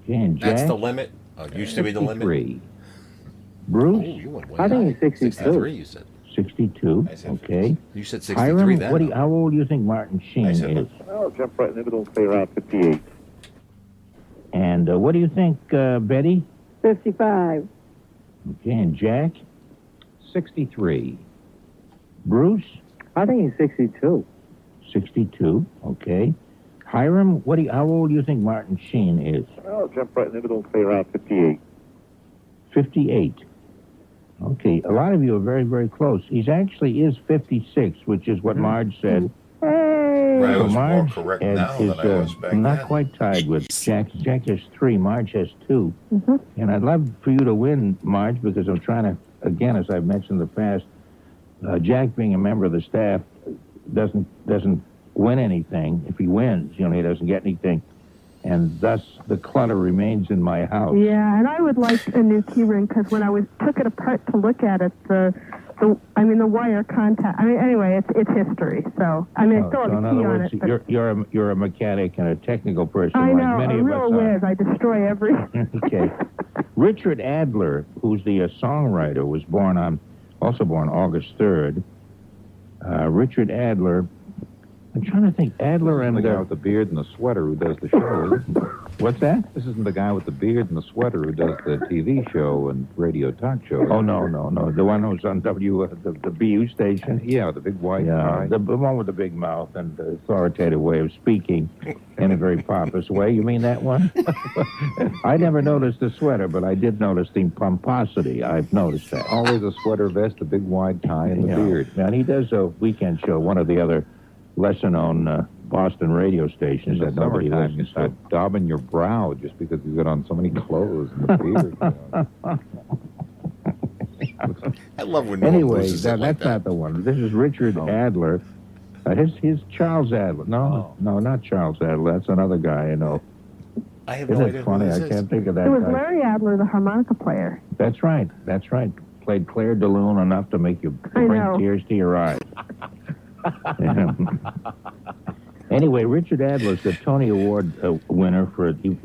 Okay, and Jack? That's the limit? Used to be the limit? 53. Oh, Bruce? you went way I think he's high. 62. 63, you said. 62. I said Okay. You said 63 Hiram, then. how old do you think Martin Sheen said is? I'll jump right in the middle and say around 58. And what do you think, Betty? 55. Okay, and Jack? 63. Bruce? I think he's 62. 62. Okay. Hiram, how old do you think Martin Sheen is? I'll jump right in the middle and say around 58. 58. Okay, a lot of you are very, very close. He's actually is 56, which is what Marge said. Hey! Right, I So was more Marge correct is, now than I was back not then. quite tied with Jack. Jack has 3, Marge has 2. And I'd love for you to win, Marge, because I'm trying to, again, as I've mentioned in the past, Jack being a member of the staff doesn't win anything. If he wins, he doesn't get anything. And thus, the clutter remains in my house. Yeah, and I would like a new key ring because when I took it apart to look at it, the wire contact. Anyway, it's history. So I still have So a in key other on words, it. But you're a mechanic and a technical person, I like know, many a of real us are. whiz. I destroy everything. Okay. Richard Adler, who's the songwriter, was also born August 3rd. Richard Adler. I'm trying to think. Adler and The guy with the beard and the sweater who does the show, isn't it? what's that? This isn't the guy with the beard and the sweater who does the TV show and radio talk show. Oh no. The one who's on the BU station. Yeah, the big white Yeah, guy. the one with the big mouth and the authoritative way of speaking in a very pompous way. You mean that one? I never noticed the sweater, but I did notice the pomposity. I've noticed that. Always a sweater vest, a big wide tie, and the beard. And he does a weekend show, one of the other lesser-known Boston radio stations In that the nobody summertime, you listens start daubing your brow just because you've got on so many clothes and the beard. I love when to. no one Anyway, loses it like that's that. not the one. This is Richard Adler. His Charles Adler. No, not Charles Adler. That's another guy I know. I have no Isn't idea it who funny? this I is. can't think of that It was guy. Larry Adler, the harmonica player. That's right. Played Claire de Lune enough to make you I bring know. tears to your eyes. Anyway, Richard Adler's the Tony Award winner for he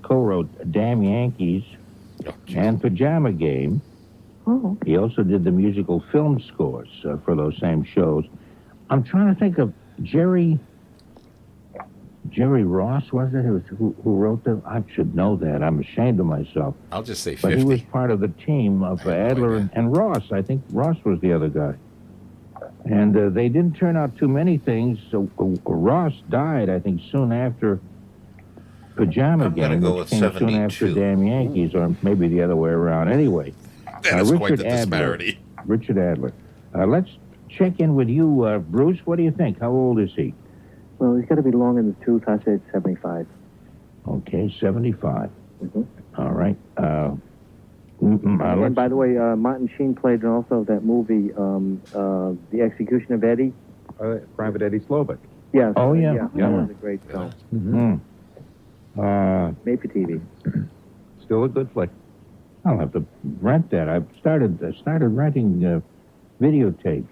co-wrote Damn Yankees Oh, geez. and Pajama Game. Oh. He also did the musical film scores for those same shows. I'm trying to think of Jerry Ross, was it? Who wrote them? I should know that. I'm ashamed of myself. I'll just say But 50. he was part of the team of I have no Adler idea. and Ross. I think Ross was the other guy. And they didn't turn out too many things. So, Ross died, I think, soon after Pajama I'm gonna Game, go which with came soon 72. after Damn Yankees, or maybe the other way around. Anyway, That is quite Richard the Adler. disparity. Richard Adler. Let's check in with you, Bruce. What do you think? How old is he? Well, he's got to be long in the tooth. I said 75. Okay, 75. Mm-hmm. All right. And by the way, Martin Sheen played in also that movie, The Execution of Eddie. Private Eddie Slovak. Yes. Oh, yeah. That was a great film. Made for TV. Still a good flick. I'll have to rent that. I started renting videotapes.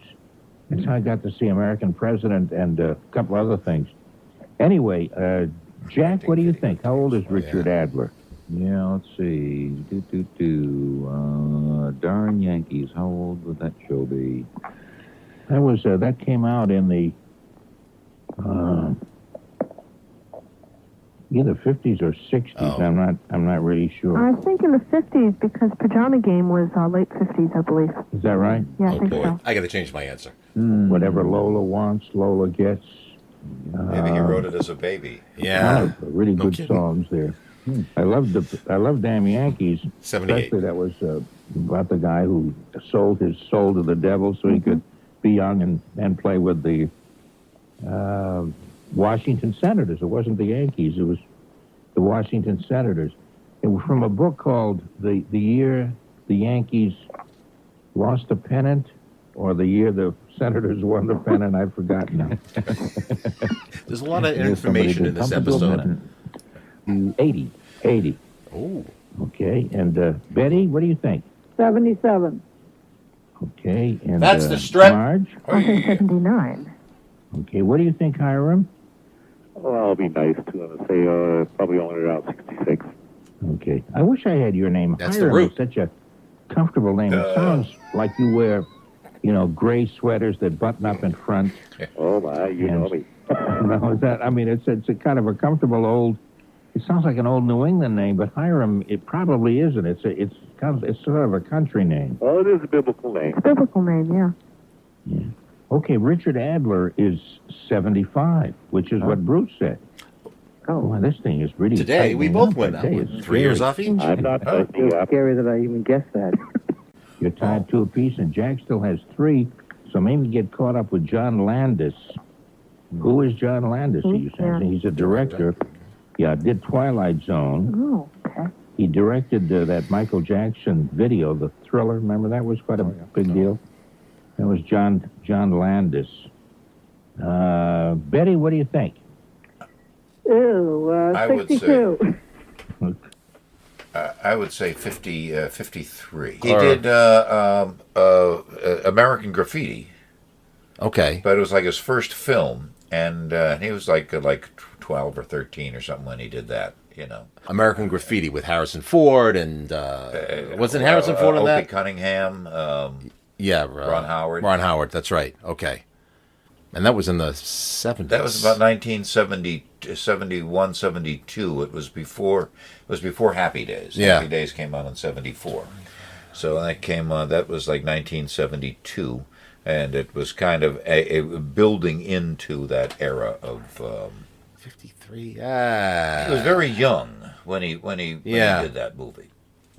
That's how I got to see American President and a couple other things. Anyway, Jack, what do you think? How old is Richard Adler? Yeah, let's see. Darn Yankees. How old would that show be? That came out in the either 50s or 60s. Oh. I'm not really sure. I think in the 50s because Pajama Game was late 50s, I believe. Is that right? Yeah, I Oh think boy, so. I got to change my answer. Whatever Lola wants, Lola gets. Maybe he wrote it as a baby. Yeah, Really no good kidding. songs there. I love Damn Yankees. 78. Especially that was about the guy who sold his soul to the devil so he could be young and play with the Washington Senators. It wasn't the Yankees. It was the Washington Senators. It was from a book called The Year the Yankees Lost a Pennant, or The Year the Senators Won the Pennant. I've forgotten now. There's a lot of Somebody information did in this come to a episode. pennant. 80. Oh, Okay, and Betty, what do you think? 77. Okay, and That's the stretch. Marge. I think 79. Okay, what do you think, Hiram? Well, I'll be nice to him and say probably only around 66. Okay, I wish I had your name. That's the Hiram root. is such a comfortable name. It sounds like you wear, gray sweaters that button up in front. Oh, my, you know me. No, is that? I mean, it's a kind of a comfortable old. It sounds like an old New England name, but Hiram, it probably isn't. It's sort of a country name. Oh, it is a biblical name. Biblical name, yeah. Yeah. Okay, Richard Adler is 75, which is what Bruce said. Oh, well, this thing is really today tightening we both up. win. Today is 3 years scary. off each. I'm not tightening It's up. scary that I even guessed that. You're tied 2 apiece, and Jack still has 3, so maybe get caught up with John Landis. Who is John Landis? You said Yeah. he's a director. Yeah, did Twilight Zone. Oh, okay. He directed that Michael Jackson video, The Thriller. Remember that was quite a big deal. That was John Landis. Betty, what do you think? Ooh, I would say- 62. I would say 53. He Or- did American Graffiti, Okay. but it was like his first film, and he was like 12 or 13 or something when he did that. American Graffiti with Harrison Ford and wasn't Harrison Ford on Opie that? Cunningham. Yeah, Ron Howard. Ron Howard, that's right. Okay. And that was in the 70s. That was about 1971, 72. It was before Happy Days. Yeah. Happy Days came out in 74. So that came on. That was like 1972, and it was kind of a building into that era of. 53. He was very young when he Yeah. did that movie.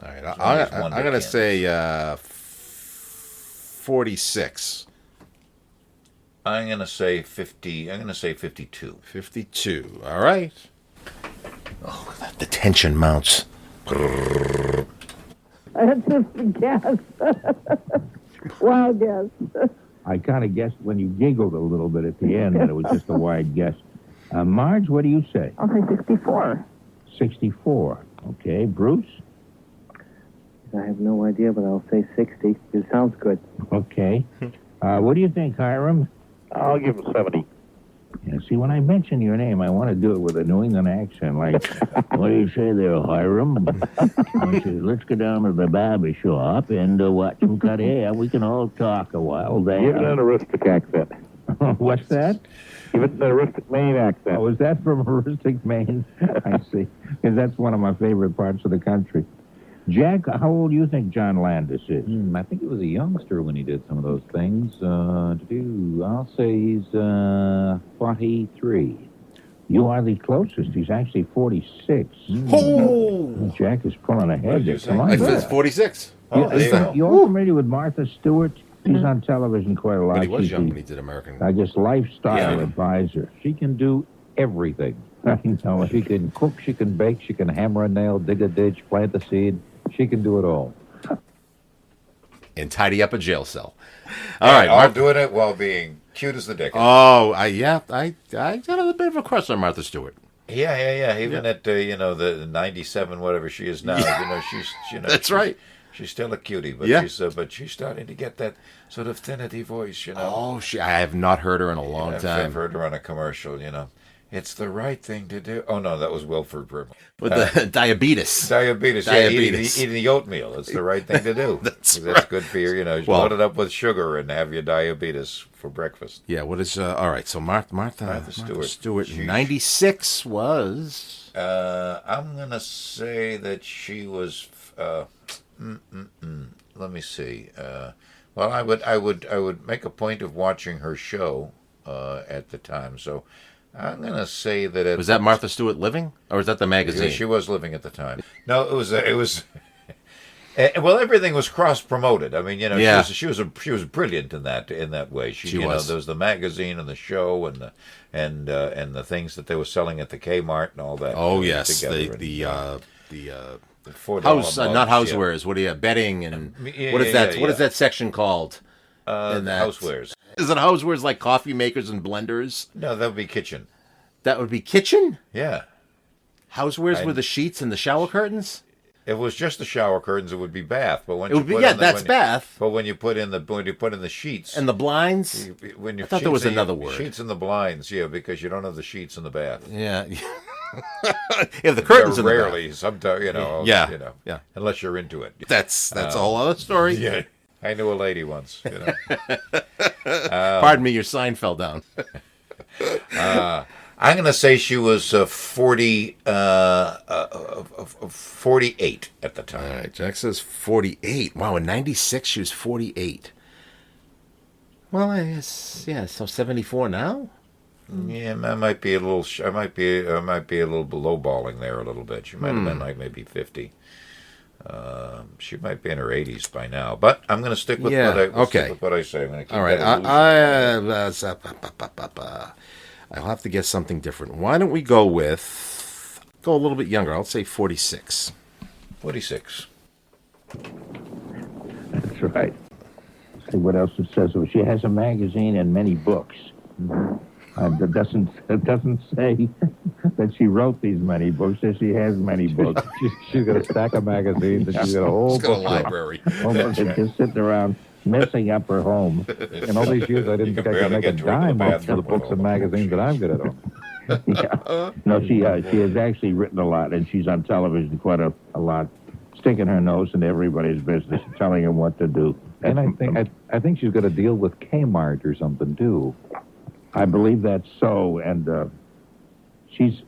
All right. one of I'm his going wonder to kids. say 46. I'm gonna say 50. I'm gonna say 52. 52. All right. Oh, the tension mounts. That's just a guess. Wild guess. I kind of guessed when you giggled a little bit at the end that it was just a wide guess. Marge, what do you say? I'll say 64. 64. Okay, Bruce? I have no idea, but I'll say 60. It sounds good. Okay. What do you think, Hiram? I'll give him 70. Yeah, see, when I mention your name, I want to do it with a New England accent, like, what do you say there, Hiram? I say, let's go down to the barber shop and watch him cut hair. We can all talk a while Give it an there. Aristic accent. What's that? Give it an Aristic Maine accent. Oh, is that from Aristic, Maine? I see. Because that's one of my favorite parts of the country. Jack, how old do you think John Landis is? I think he was a youngster when he did some of those things. I'll say he's 43. You are the closest. He's actually 46. Oh! Jack is pulling ahead. you Come say? on. It's 46. Oh, there you go. You all familiar with Martha Stewart? She's on television quite a lot. But he was She's young the, when he did American. I guess, lifestyle Yeah. advisor. She can do everything. I know. She can cook, she can bake, she can hammer a nail, dig a ditch, plant a seed. She can do it all. And tidy up a jail cell. All right, All Martha. doing it while being cute as the dickens. Oh, I got a bit of a crush on Martha Stewart. Yeah. Even at the 97, whatever she is now, That's right. She's still a cutie, but Yeah. she's starting to get that sort of thinity voice, Oh, I have not heard her in a long I've time. heard her on a commercial, It's the right thing to do. Oh no, that was Wilford Brimley. With the diabetes. Diabetes. Diabetes. Yeah, eating the oatmeal. It's the right thing to do. That's good for you. Well- Load it up with sugar and have your diabetes for breakfast. Yeah, what is... all right, so Martha Stewart, Sheesh. 96 was... I'm going to say that she was... let me see. Well, I would make a point of watching her show at the time, so... I'm going to say that it Was that Martha Stewart living? Or was that the magazine? She was living at the time. No, it was. Well, everything was cross-promoted. I mean, Yeah. she was brilliant in that way. She was. There was the magazine and the show and the things that they were selling at the Kmart and all that. Oh, yes. together. The $4 house, mugs, not yeah. housewares. What do you... Bedding and... Yeah, what is yeah, that? yeah, What is yeah. that section called? In that- Housewares. Is it housewares like coffee makers and blenders? No, that would be kitchen. That would be kitchen? Yeah. Housewares with the sheets and the shower curtains? If it was just the shower curtains, it would be bath. But when It would be, yeah, that's bath. But when you put in the sheets And the blinds? when you I thought there was sheets- another word. Sheets and the blinds, yeah, because you don't have the sheets in the bath. Yeah. Yeah, the curtains in the bath. Rarely, sometimes, Yeah. Yeah. unless you're into it. That's a whole other story. Yeah, I knew a lady once. Pardon me, your sign fell down. I'm going to say she was 48 at the time. All right, Jack says 48. Wow, in 96 she was 48. Well, I guess, yeah, so 74 now? Yeah, I might be a little. I might be a little lowballing there a little bit. She might have been like maybe 50. She might be in her 80s by now. But I'm going to stick with Yeah, what I. okay. Stick with what I say. I'm going to keep All right, that I'll have to get something different. Why don't we go a little bit younger? I'll say 46. 46. That's right. See what else it says. She has a magazine and many books. It doesn't say that she wrote these many books. It says she has many books. She's got a stack of magazines and she's got a whole She's got a bookshop. library. Almost just sitting around messing up her home. In all these years, I didn't You think can I could barely make a get to into the dime off bathroom the books and with all the magazines that I've got at home. Yeah. No, she has actually written a lot, and she's on television quite a lot, sticking her nose into everybody's business, telling them what to do. And I think she's got a deal with Kmart or something too. I believe that's so, and she's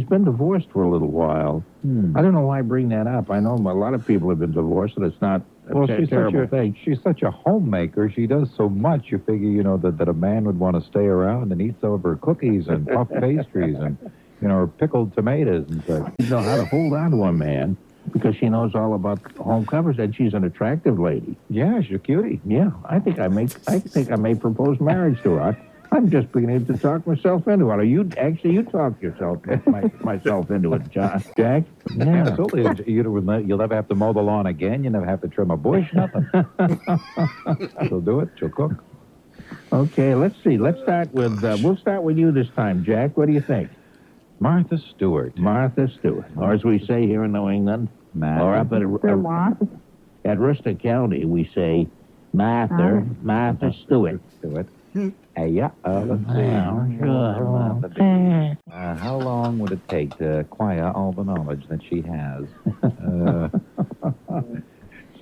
been divorced for a little while. I don't know why I bring that up. I know a lot of people have been divorced, and it's not a terrible thing. She's such a homemaker. She does so much. You figure, that a man would want to stay around and eat some of her cookies and puff pastries and, her pickled tomatoes and such. She knows how to hold on to a man because she knows all about home covers, and she's an attractive lady. Yeah, she's a cutie. Yeah, I think I may propose marriage to her. I'm just beginning to talk myself into it. You talk myself into it, Jack. Yeah, absolutely. You'll never have to mow the lawn again. You never have to trim a bush. Nothing. She'll do it. She'll cook. Okay, let's see. Let's start with. We'll start with you this time, Jack. What do you think? Martha Stewart. Martha Stewart, or as we say here in New England, or up at Worcester County, we say Martha Stewart. Stewart. Hey, yeah. Let's see. How long would it take to acquire all the knowledge that she has?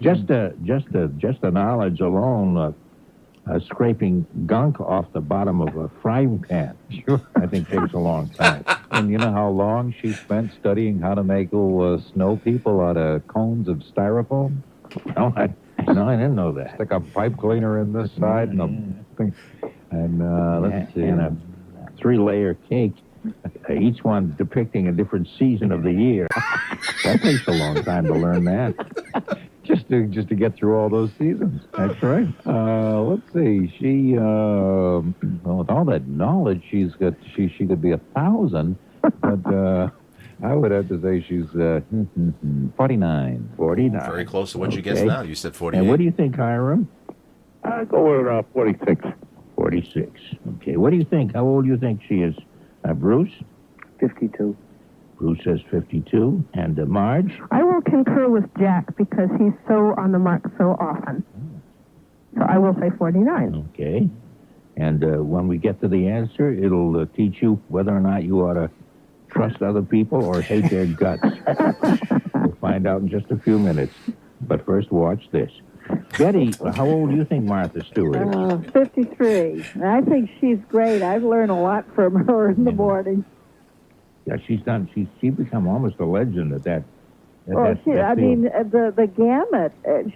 Just the knowledge alone, scraping gunk off the bottom of a frying pan. Sure, I think takes a long time. And you know how long she spent studying how to make snow people out of cones of styrofoam? No, I didn't know that. Stick a pipe cleaner in this side and a thing. And let's see. And a 3-layer cake, each one depicting a different season of the year. That takes a long time to learn that. Just to get through all those seasons. That's right. Let's see. She well, with all that knowledge she's got, she could be 1,000. But I would have to say she's 49. 49. Very close to what you guessed now. You said 48. And what do you think, Hiram? I'll go with 46. 46. Okay. What do you think? How old do you think she is? Bruce? 52. Bruce says 52. And Marge? I will concur with Jack because he's so on the mark so often. So I will say 49. Okay. And when we get to the answer, it'll teach you whether or not you ought to trust other people or hate their guts. We'll find out in just a few minutes. But first, watch this. Betty, how old do you think Martha Stewart is? 53. I think she's great. I've learned a lot from her in the morning. Yeah, she's become almost a legend at that. Well, the gamut.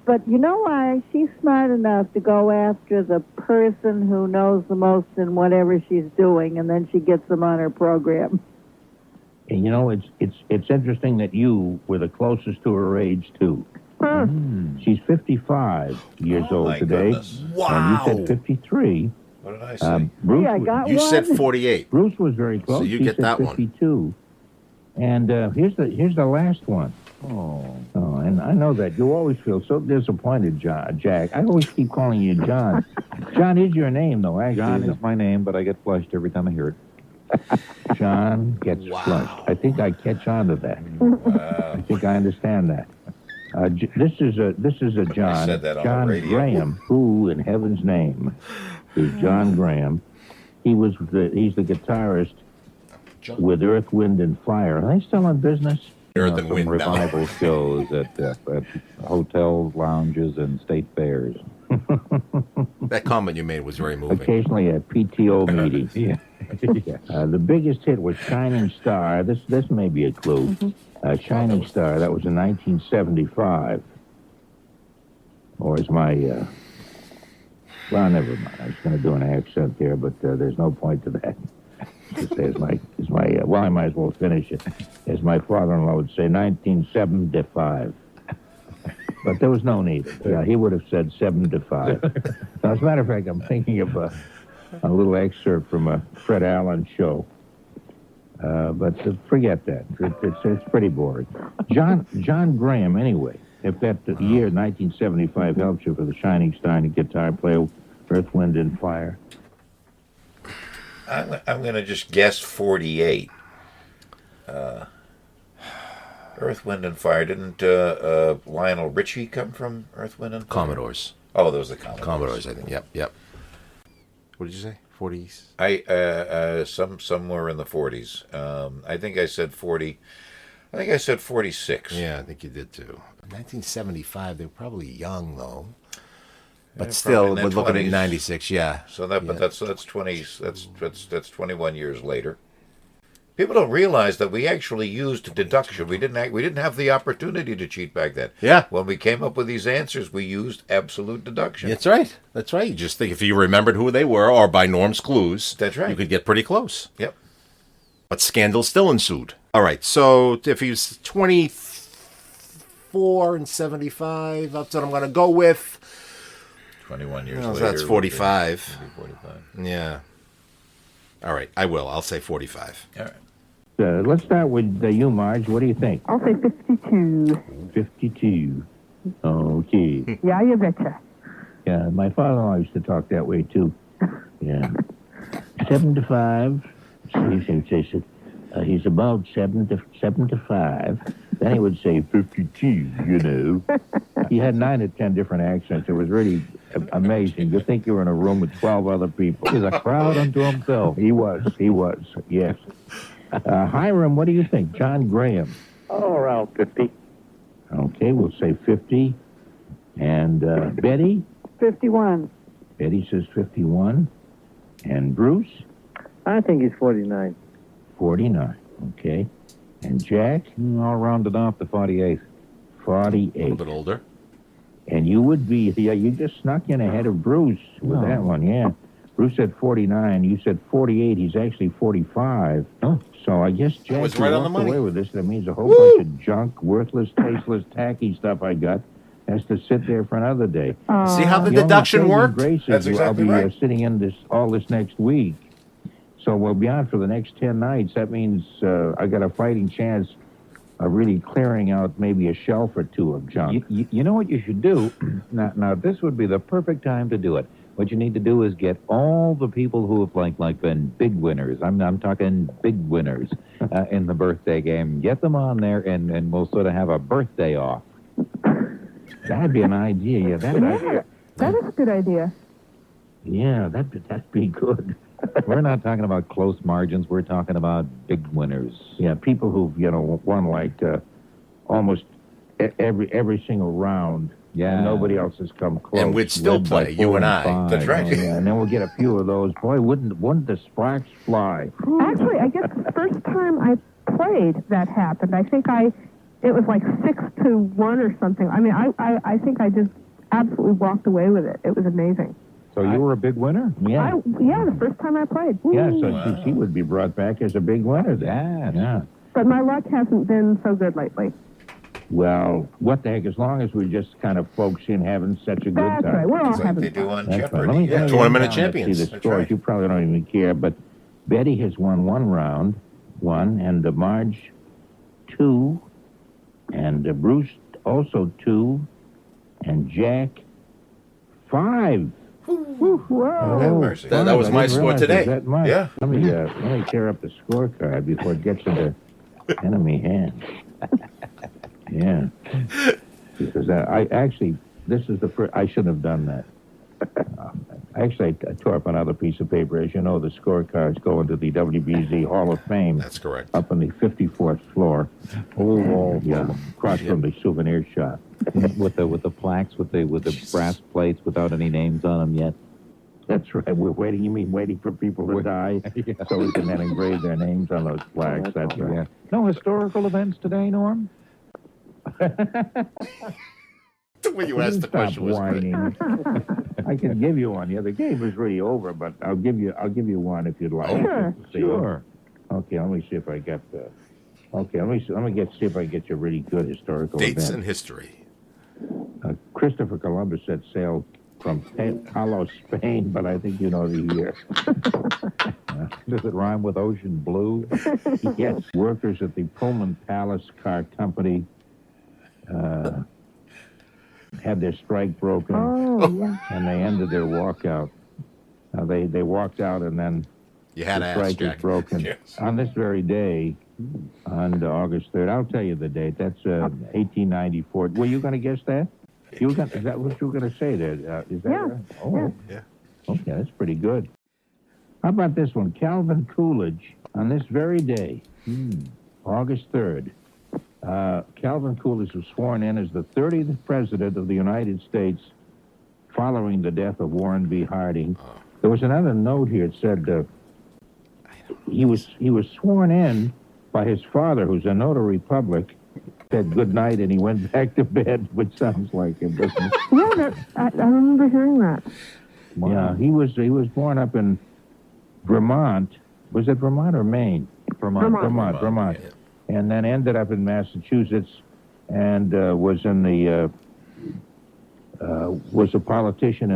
But you know why? She's smart enough to go after the person who knows the most in whatever she's doing, and then she gets them on her program. And you know, it's interesting that you were the closest to her age too. She's 55 years old today. Goodness. Wow. And you said 53. What did I say? Bruce, I got You one. said 48. Bruce was very close. So you He get said that one. 52. And here's the last one. Oh, and I know that you always feel so disappointed, Jack. I always keep calling you John. John is your name, though. Actually, John is my name, but I get flushed every time I hear it. John gets flushed. I think I catch on to that. I think I understand that. This is a John. said that on John the radio. Graham. Who, in heaven's name, is John Graham? He's the guitarist with Earth, Wind, and Fire. Are they still in business? Earth and Some Wind now. revival shows at hotels, lounges, and state fairs. That comment you made was very moving. Occasionally at PTO meetings. Yeah. The biggest hit was Shining Star. This may be a clue. Shining Star, that was in 1975. Or is my... well, never mind. I was going to do an accent there, but there's no point to that. Just say, well, I might as well finish it. As my father-in-law would say, 1975. But there was no need. Yeah, he would have said 75. Now, as a matter of fact, I'm thinking of a little excerpt from a Fred Allen show. But forget that. It's pretty boring. John Graham, anyway, if that year, 1975, helps you for the Shining Star and guitar player, Earth, Wind, and Fire. I'm going to just guess 48. Earth, Wind, and Fire. Didn't Lionel Richie come from Earth, Wind, and Fire? Commodores. Oh, those are the Commodores. Commodores, I think. Yep. What did you say? 40s? Somewhere in the 40s. I think I said 40. I think I said 46. Yeah, I think you did too. 1975, they were probably young though. But Yeah, still, probably in we're their looking at 20s. 96. Yeah. So that's 20. That's 21 years later. People don't realize that we actually used deduction. We didn't have the opportunity to cheat back then. Yeah. When we came up with these answers, we used absolute deduction. That's right. You just think if you remembered who they were, or by Norm's clues, That's right. you could get pretty close. Yep. But scandal still ensued. All right, so if he was 24 and 75, that's what I'm going to go with. 21 years Well, later. that's 45. Maybe 45. Yeah. All right, I will. I'll say 45. All right. Let's start with you, Marge. What do you think? I'll say 52. 52. Okay. Yeah, you betcha. Yeah, my father-in-law used to talk that way, too. Yeah. 75. He's about 75. Then he would say 52, you know. He had 9 or 10 different accents. It was really amazing. You think you were in a room with 12 other people. He's a crowd unto himself. He was, yes. Hiram, what do you think? John Graham. Oh, around 50. Okay, we'll say 50. And Betty? 51. Betty says 51. And Bruce? I think he's 49. 49. Okay. And Jack? I'll round it off to 48. 48. A little bit older. And you would be, yeah, you just snuck in ahead of Bruce with that one, yeah. Bruce said 49. You said 48. He's actually 45. Oh. So I guess Jack was right on the walked money. away with this. That means a whole bunch of junk, worthless, tasteless, tacky stuff I got has to sit there for another day. See how the only deduction saving worked? grace is That's exactly I'll be right. sitting in all this next week. So we'll be on for the next 10 nights. That means I got a fighting chance of really clearing out maybe a shelf or two of junk. You know what you should do? Now, this would be the perfect time to do it. What you need to do is get all the people who have like been big winners. I'm talking big winners in the birthday game. Get them on there, and we'll sort of have a birthday off. That'd be an idea. Yeah, That is a good idea. That'd be good. We're not talking about close margins. We're talking about big winners. Yeah, people who've won like almost every single round. Yeah. And nobody else has come close. And we'd still Led by play, you 4 and I. 5. That's right. Oh, yeah, and then we'll get a few of those. Boy, wouldn't the sparks fly? Actually, I guess the first time I played, that happened. I think it was like 6-1 or something. I mean, I think I just absolutely walked away with it. It was amazing. So you were a big winner? Yeah. The first time I played. Yeah, so she would be brought back as a big winner then. Yeah. But my luck hasn't been so good lately. Well, what the heck, as long as we're just kind of folks in having such a good That's time. right. We're all It's like having they do fun. on That's right. Jeopardy. Let me Yeah. run Tournament down of and Champions. See the That's scores. right. You probably don't even care, but Betty has won 1 round, and Marge 2, and Bruce also 2, and Jack 5. Whoa. Have mercy. That was I my didn't score realize it today. was that much. Yeah. Let me tear up the scorecard before it gets into enemy hands. Yeah. Because this is the first. I shouldn't have done that. Actually, I tore up another piece of paper. As you know, the scorecards go into the WBZ Hall of Fame. That's correct. Up on the 54th floor. Yeah, across from the souvenir shop. with the plaques, with the brass plates without any names on them yet. That's right. We're waiting. You mean waiting for people to die so we can then engrave their names on those plaques? That's right. Yeah. No historical events today, Norm? The way you asked the Stop question was great. whining. I can give you one. Yeah, the game is really over, but I'll give you one if you'd like. Sure. Sure. Okay, let me see if I get the. Okay, let me see if I get you a really good historical Dates event. and history. Christopher Columbus set sail from Palos, Spain, but I think you know the year. Does it rhyme with ocean blue? Yes, workers at the Pullman Palace Car Company had their strike broken, and they ended their walkout. They walked out, and then You had to the ask, strike was Jack. broken Yes. on this very day, on August 3rd. I'll tell you the date. That's 1894. Were you going to guess that? Is that what you were going to say there? Is that Yeah. right? Oh, Yeah. okay, that's pretty good. How about this one? Calvin Coolidge, on this very day, August 3rd, Calvin Coolidge was sworn in as the 30th President of the United States following the death of Warren B. Harding. There was another note here. It said he was sworn in by his father, who's a notary public, said good night, and he went back to bed, which sounds like him, doesn't it? Yeah, I remember hearing that. Wow. Yeah, he was born up in Vermont. Was it Vermont or Maine? Vermont. Vermont. And then ended up in Massachusetts, and was a politician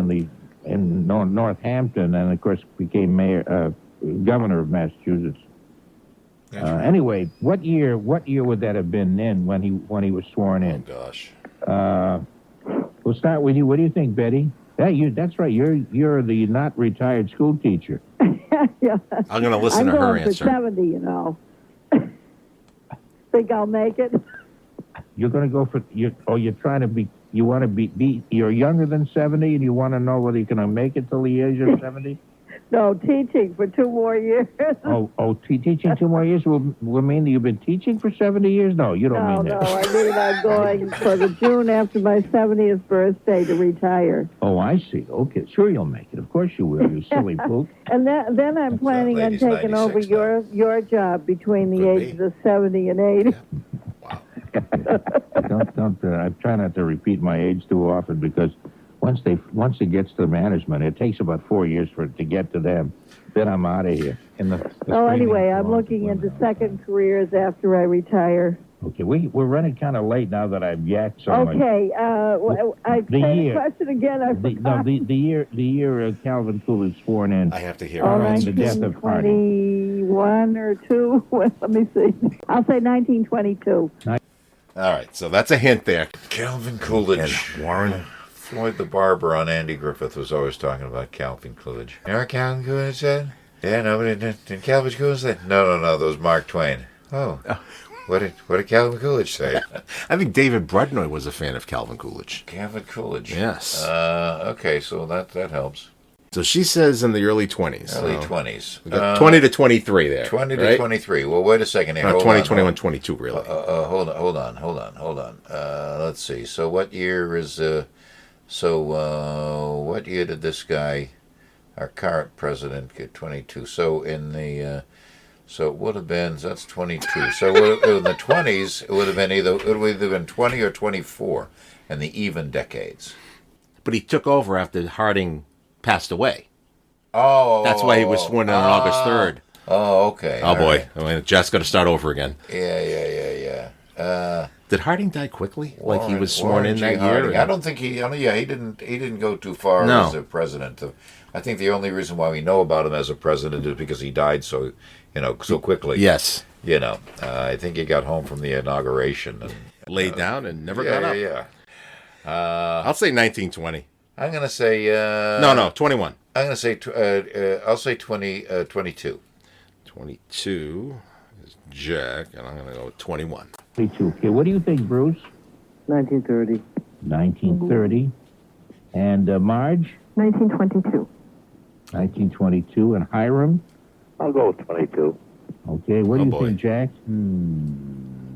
in Northampton, and of course became governor of Massachusetts. Anyway, what year would that have been then when he was sworn in? Oh, gosh. We'll start with you. What do you think, Betty? That's right. You're the not retired school teacher. Yeah. I'm going to listen I'm to her going answer. for 70, you know. Think I'll make it? You're going to go for you're trying to be. You want to be. You're younger than 70, and you want to know whether you're going to make it till the age of 70. No, teaching for 2 more years. Teaching 2 more years will mean that you've been teaching for 70 years? No, you don't mean No, that. I mean I'm going for the June after my 70th birthday to retire. Oh, I see. Okay, sure you'll make it. Of course you will, you silly poop. And then I'm planning on lady's taking over 96 now. your job between the Could be. ages of 70 and 80. I try not to repeat my age too often because once it gets to management, it takes about 4 years for it to get to them. Then I'm out of here. Anyway, I'm looking into second careers after I retire. Okay, we're running kind of late now that I've yacked so much. Okay, I The say year. the question again. I forgot. The year Calvin Coolidge sworn in. I have to hear All it. right, the death of Harte. 1921 or 2. Well, let me see. I'll say 1922. All right, so that's a hint there. Calvin Coolidge. And Warren. Floyd the barber on Andy Griffith was always talking about Calvin Coolidge. You know what Calvin Coolidge said? Yeah, nobody did Calvin Coolidge say? No, that was Mark Twain. Oh. What did Calvin Coolidge say? I think David Brudnoy was a fan of Calvin Coolidge. Calvin Coolidge. Yes. Okay, so that helps. So she says in the early 20s. Early So 20s. we got 20 to 23 there. 20 to right? 23. Well, wait a second here. Not Hold 20, on, 21, hold 22, really. Hold on. Let's see. So what year is... what year did this guy, our current president, get 22? So in the... So it would have been, that's 22. So in the 20s, it would have either been 20 or 24 in the even decades. But he took over after Harding passed away. Oh. That's why he was sworn in on August 3rd. Oh, okay. Oh, boy. I mean, Jeff's got to start over again. Yeah. Did Harding die quickly? Like he was sworn Warren in G. that Harding. year? I don't think he didn't go too far No. as a president. I think the only reason why we know about him as a president is because he died so quickly. Yes. I think he got home from the inauguration and Laid down and never got up. Yeah. I'll say 1920. I'm gonna say No, 21. I'm gonna say I'll say 22. 22 is Jack, and I'm going to go with 21. 22. Okay, what do you think, Bruce? 1930. 1930. And Marge? 1922. 1922. And Hiram? I'll go with 22. Okay, what do you boy. think, Jack?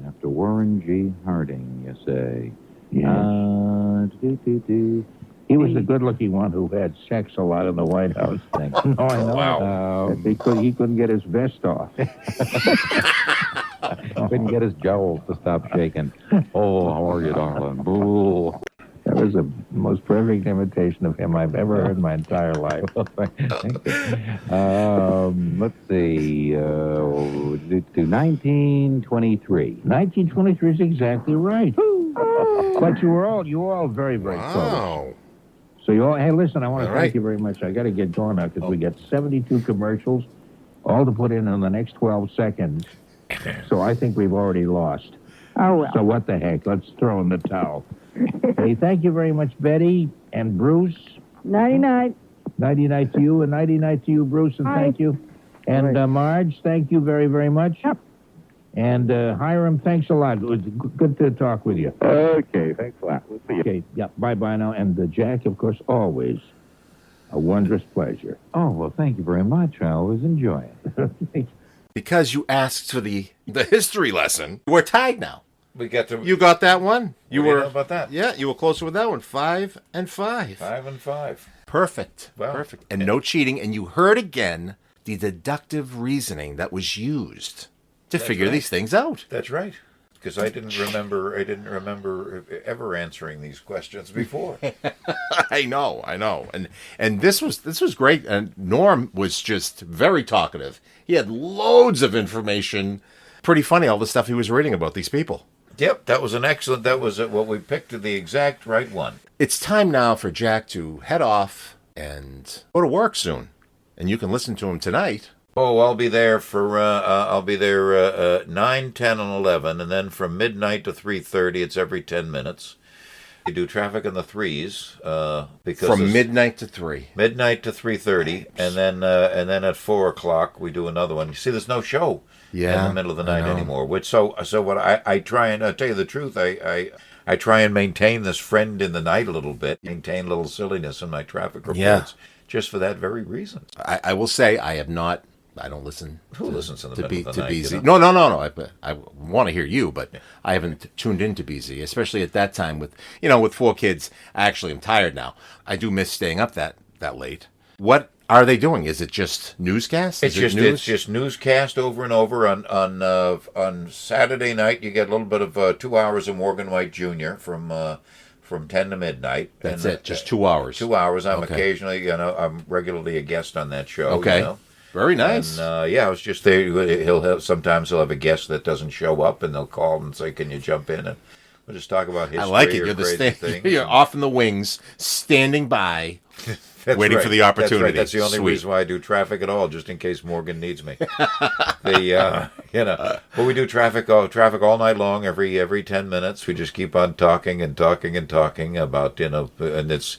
After Warren G. Harding, you say? Yeah. He was the good-looking one who had sex a lot in the White House. Thank No, I know. Wow. He couldn't get his vest off. Couldn't get his jowls to stop shaking. Oh, how are you, darling? Boo. That was the most perfect imitation of him I've ever heard in my entire life. Let's see. To 1923. 1923 is exactly right. But you were all very, very close. Wow. So hey, listen, I want to All thank right. you very much. I got to get going now because we got 72 commercials, all to put in the next 12 seconds. So I think we've already lost. Oh, well. So what the heck? Let's throw in the towel. Hey, thank you very much, Betty and Bruce. 99. 90-night to you, and 90-night to you, Bruce, and Hi. thank you. And Marge, thank you very, very much. Yep. And Hiram, thanks a lot. It was good to talk with you. Okay, thanks a lot. We'll see you. Okay, yeah, bye-bye now. And Jack, of course, always a wondrous pleasure. Oh, well, thank you very much. I always enjoy it. Because you asked for the history lesson, we're tied now. We got to. You got that one. What do you know about that? Yeah, you were closer with that one. 5 and 5. 5 and 5. Perfect. Wow. Perfect. And no cheating. And you heard again the deductive reasoning that was used to figure right. these things out. That's right. Because I didn't remember ever answering these questions before. I know. And this was great. And Norm was just very talkative. He had loads of information. Pretty funny, all the stuff he was reading about these people. Yep, that was what we picked the exact right one. It's time now for Jack to head off and go to work soon. And you can listen to him tonight. Oh, I'll be there for 9, 10, and 11, and then from midnight to 3:30, it's every 10 minutes. We do traffic in the threes because From midnight to 3. midnight to 3:30, and then at 4 o'clock we do another one. You see, there's no show in the middle of the night anymore. Which so what I try and tell you the truth, I try and maintain this friend in the night a little bit, maintain a little silliness in my traffic reports. Yeah. just for that very reason. I will say I have not. I don't listen. Who listens in the middle of the night? BZ. You know? No. I want to hear you, but I haven't tuned into BZ, especially at that time with with 4 kids. Actually, I'm tired now. I do miss staying up that late. What are they doing? Is it just newscasts? It's just newscast over and over. On Saturday night, you get a little bit of 2 hours of Morgan White Jr. from 10 to midnight. That's it. Just 2 hours. 2 hours. I'm Okay. occasionally, I'm regularly a guest on that show. Okay. Very nice. And, I was just there. Sometimes he'll have a guest that doesn't show up, and they'll call and say, "Can you jump in?" And we'll just talk about history. I like it. Or You're crazy things. You're off in the wings, standing by, waiting for the opportunity. That's right. That's the only Sweet. reason why I do traffic at all, just in case Morgan needs me. But we do traffic all night long, every 10 minutes. We just keep on talking and talking and talking about, and it's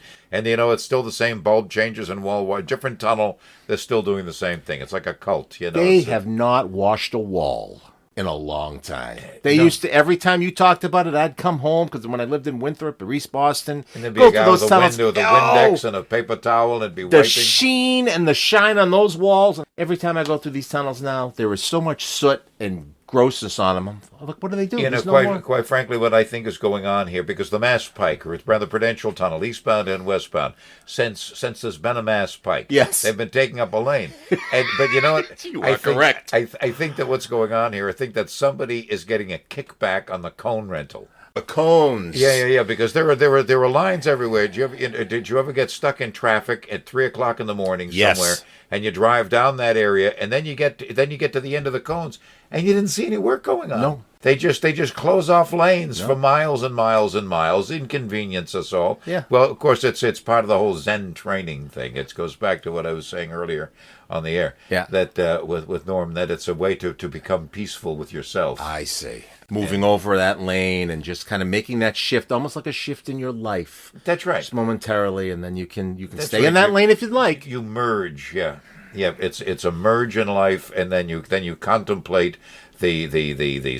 still the same bulb changes and wall, different tunnel. They're still doing the same thing. It's like a cult, They have not washed a wall in a long time. They used to, every time you talked about it, I'd come home, because when I lived in Winthrop or East Boston, And there'd be go a guy through with those a tunnels. window with a Windex and a paper towel, and it'd be The wiping. sheen and the shine on those walls. Every time I go through these tunnels now, there is so much soot and grossness on them. Look, what do they do? There's no more. Quite frankly, what I think is going on here, because the Mass Pike, or it's rather Prudential Tunnel, eastbound and westbound, since there's been a Mass Pike, Yes. they've been taking up a lane. But you know what? You are correct. I think that what's going on here, I think that somebody is getting a kickback on the cone rental. The cones. Yeah. Because there were lines everywhere. Did you ever get stuck in traffic at 3:00 in the morning Yes. somewhere, and you drive down that area, and then you get to the end of the cones, and you didn't see any work going on? No. They just close off lanes for miles and miles and miles, inconvenience us all. Yeah. Well, of course, it's part of the whole Zen training thing. It goes back to what I was saying earlier on the air. Yeah. That with Norm, that it's a way to become peaceful with yourself. I see. Moving over that lane and just kind of making that shift, almost like a shift in your life. That's right. Just momentarily, and then you can That's stay right. in that lane if you'd like. You merge, yeah. It's a merge in life, and then you contemplate the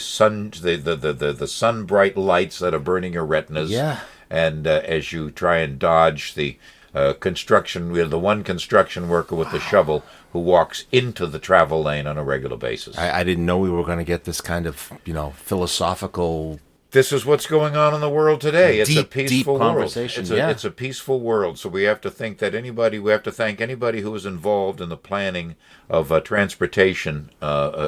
sun bright lights that are burning your retinas. Yeah. And as you try and dodge the the one construction worker with the shovel who walks into the travel lane on a regular basis. I didn't know we were going to get this kind of philosophical. This is what's going on in the world today. It's a Deep peaceful world. conversation, It's a peaceful world. So we have to thank anybody who was involved in the planning of transportation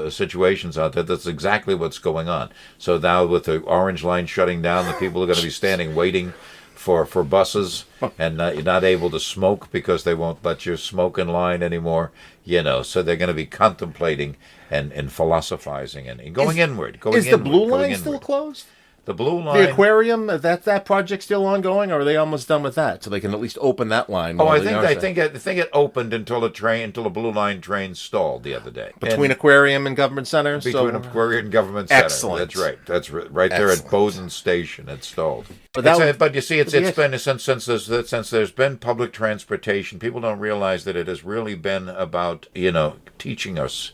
situations out there. That's exactly what's going on. So now with the orange line shutting down, the people are going to be standing waiting for buses, and you're not able to smoke because they won't let you smoke in line anymore. So they're going to be contemplating and philosophizing and going inward. Is the blue line still closed? The blue line. The aquarium, that project still ongoing, or are they almost done with that? So they can at least open that line. Oh, I think it opened until the blue line train stalled the other day. Between aquarium and government center. Between aquarium and government center. Excellent. That's right. That's right there at Bowden Station. It stalled. But You see, it's been since there's been public transportation. People don't realize that it has really been about teaching us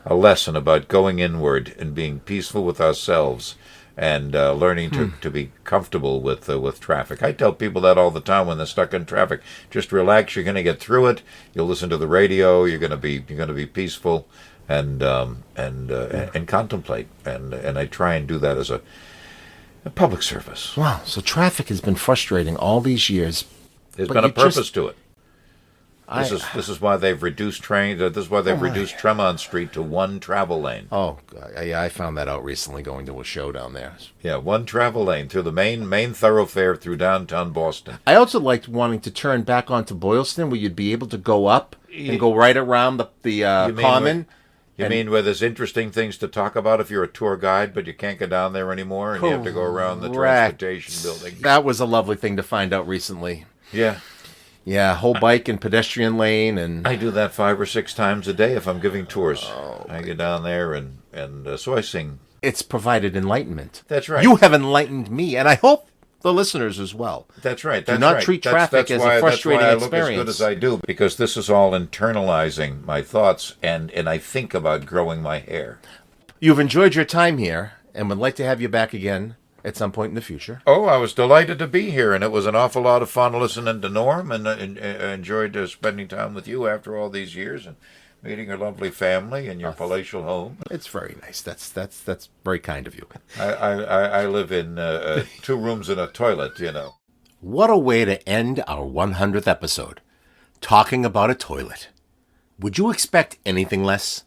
a lesson about going inward and being peaceful with ourselves. And learning to be comfortable with traffic. I tell people that all the time when they're stuck in traffic. Just relax. You're going to get through it. You'll listen to the radio. You're going to be peaceful and contemplate. And I try and do that as a public service. Wow. So traffic has been frustrating all these years. There's been a purpose to it. This is why they've reduced This is why they've reduced Tremont Street to one travel lane. Oh, yeah, I found that out recently going to a show down there. Yeah, one travel lane through the main thoroughfare through downtown Boston. I also liked wanting to turn back onto Boylston, where you'd be able to go up and go right around the common. You mean where there's interesting things to talk about if you're a tour guide, but you can't get down there anymore, and you have to go around the transportation building? That was a lovely thing to find out recently. Yeah. Yeah, whole bike and pedestrian lane, and I do that 5 or 6 times a day if I'm giving tours. I get down there and so I sing. It's provided enlightenment. That's right. You have enlightened me, and I hope the listeners as well. That's right. Do not treat traffic as a frustrating experience. That's why I look as good as I do, because this is all internalizing my thoughts, and I think about growing my hair. You've enjoyed your time here, and would like to have you back again. at some point in the future. Oh, I was delighted to be here, and it was an awful lot of fun listening to Norm, and enjoyed spending time with you after all these years, and meeting your lovely family in your palatial home. It's very nice. That's very kind of you. I live in 2 rooms and a toilet, you know. What a way to end our 100th episode, talking about a toilet. Would you expect anything less?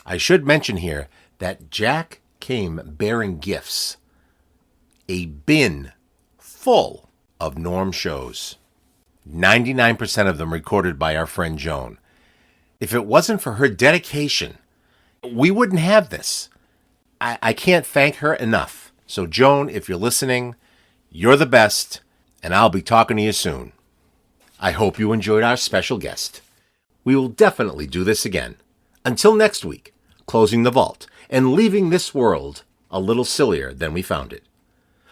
I should mention here that Jack came bearing gifts. A bin full of Norm shows. 99% of them recorded by our friend Joan. If it wasn't for her dedication, we wouldn't have this. I can't thank her enough. So Joan, if you're listening, you're the best, and I'll be talking to you soon. I hope you enjoyed our special guest. We will definitely do this again. Until next week, closing the vault and leaving this world a little sillier than we found it.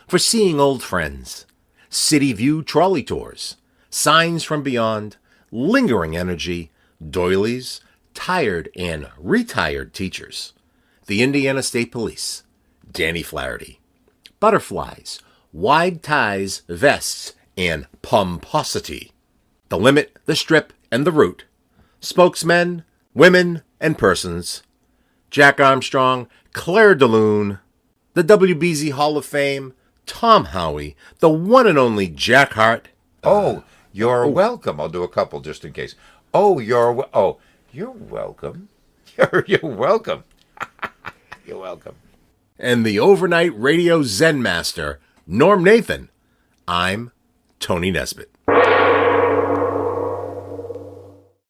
For seeing old friends, city view trolley tours, signs from beyond, lingering energy, doilies, tired and retired teachers, the Indiana State Police, Danny Flaherty, butterflies, wide ties, vests, and pomposity, the limit, the strip, and the route, spokesmen, women, and persons, Jack Armstrong, Claire DeLune, the WBZ Hall of Fame, Tom Howie, the one and only Jack Harte. Oh, you're welcome. I'll do a couple just in case. Oh, you're welcome. You're welcome. You're welcome. And the overnight radio Zen master, Norm Nathan. I'm Tony Nesbitt.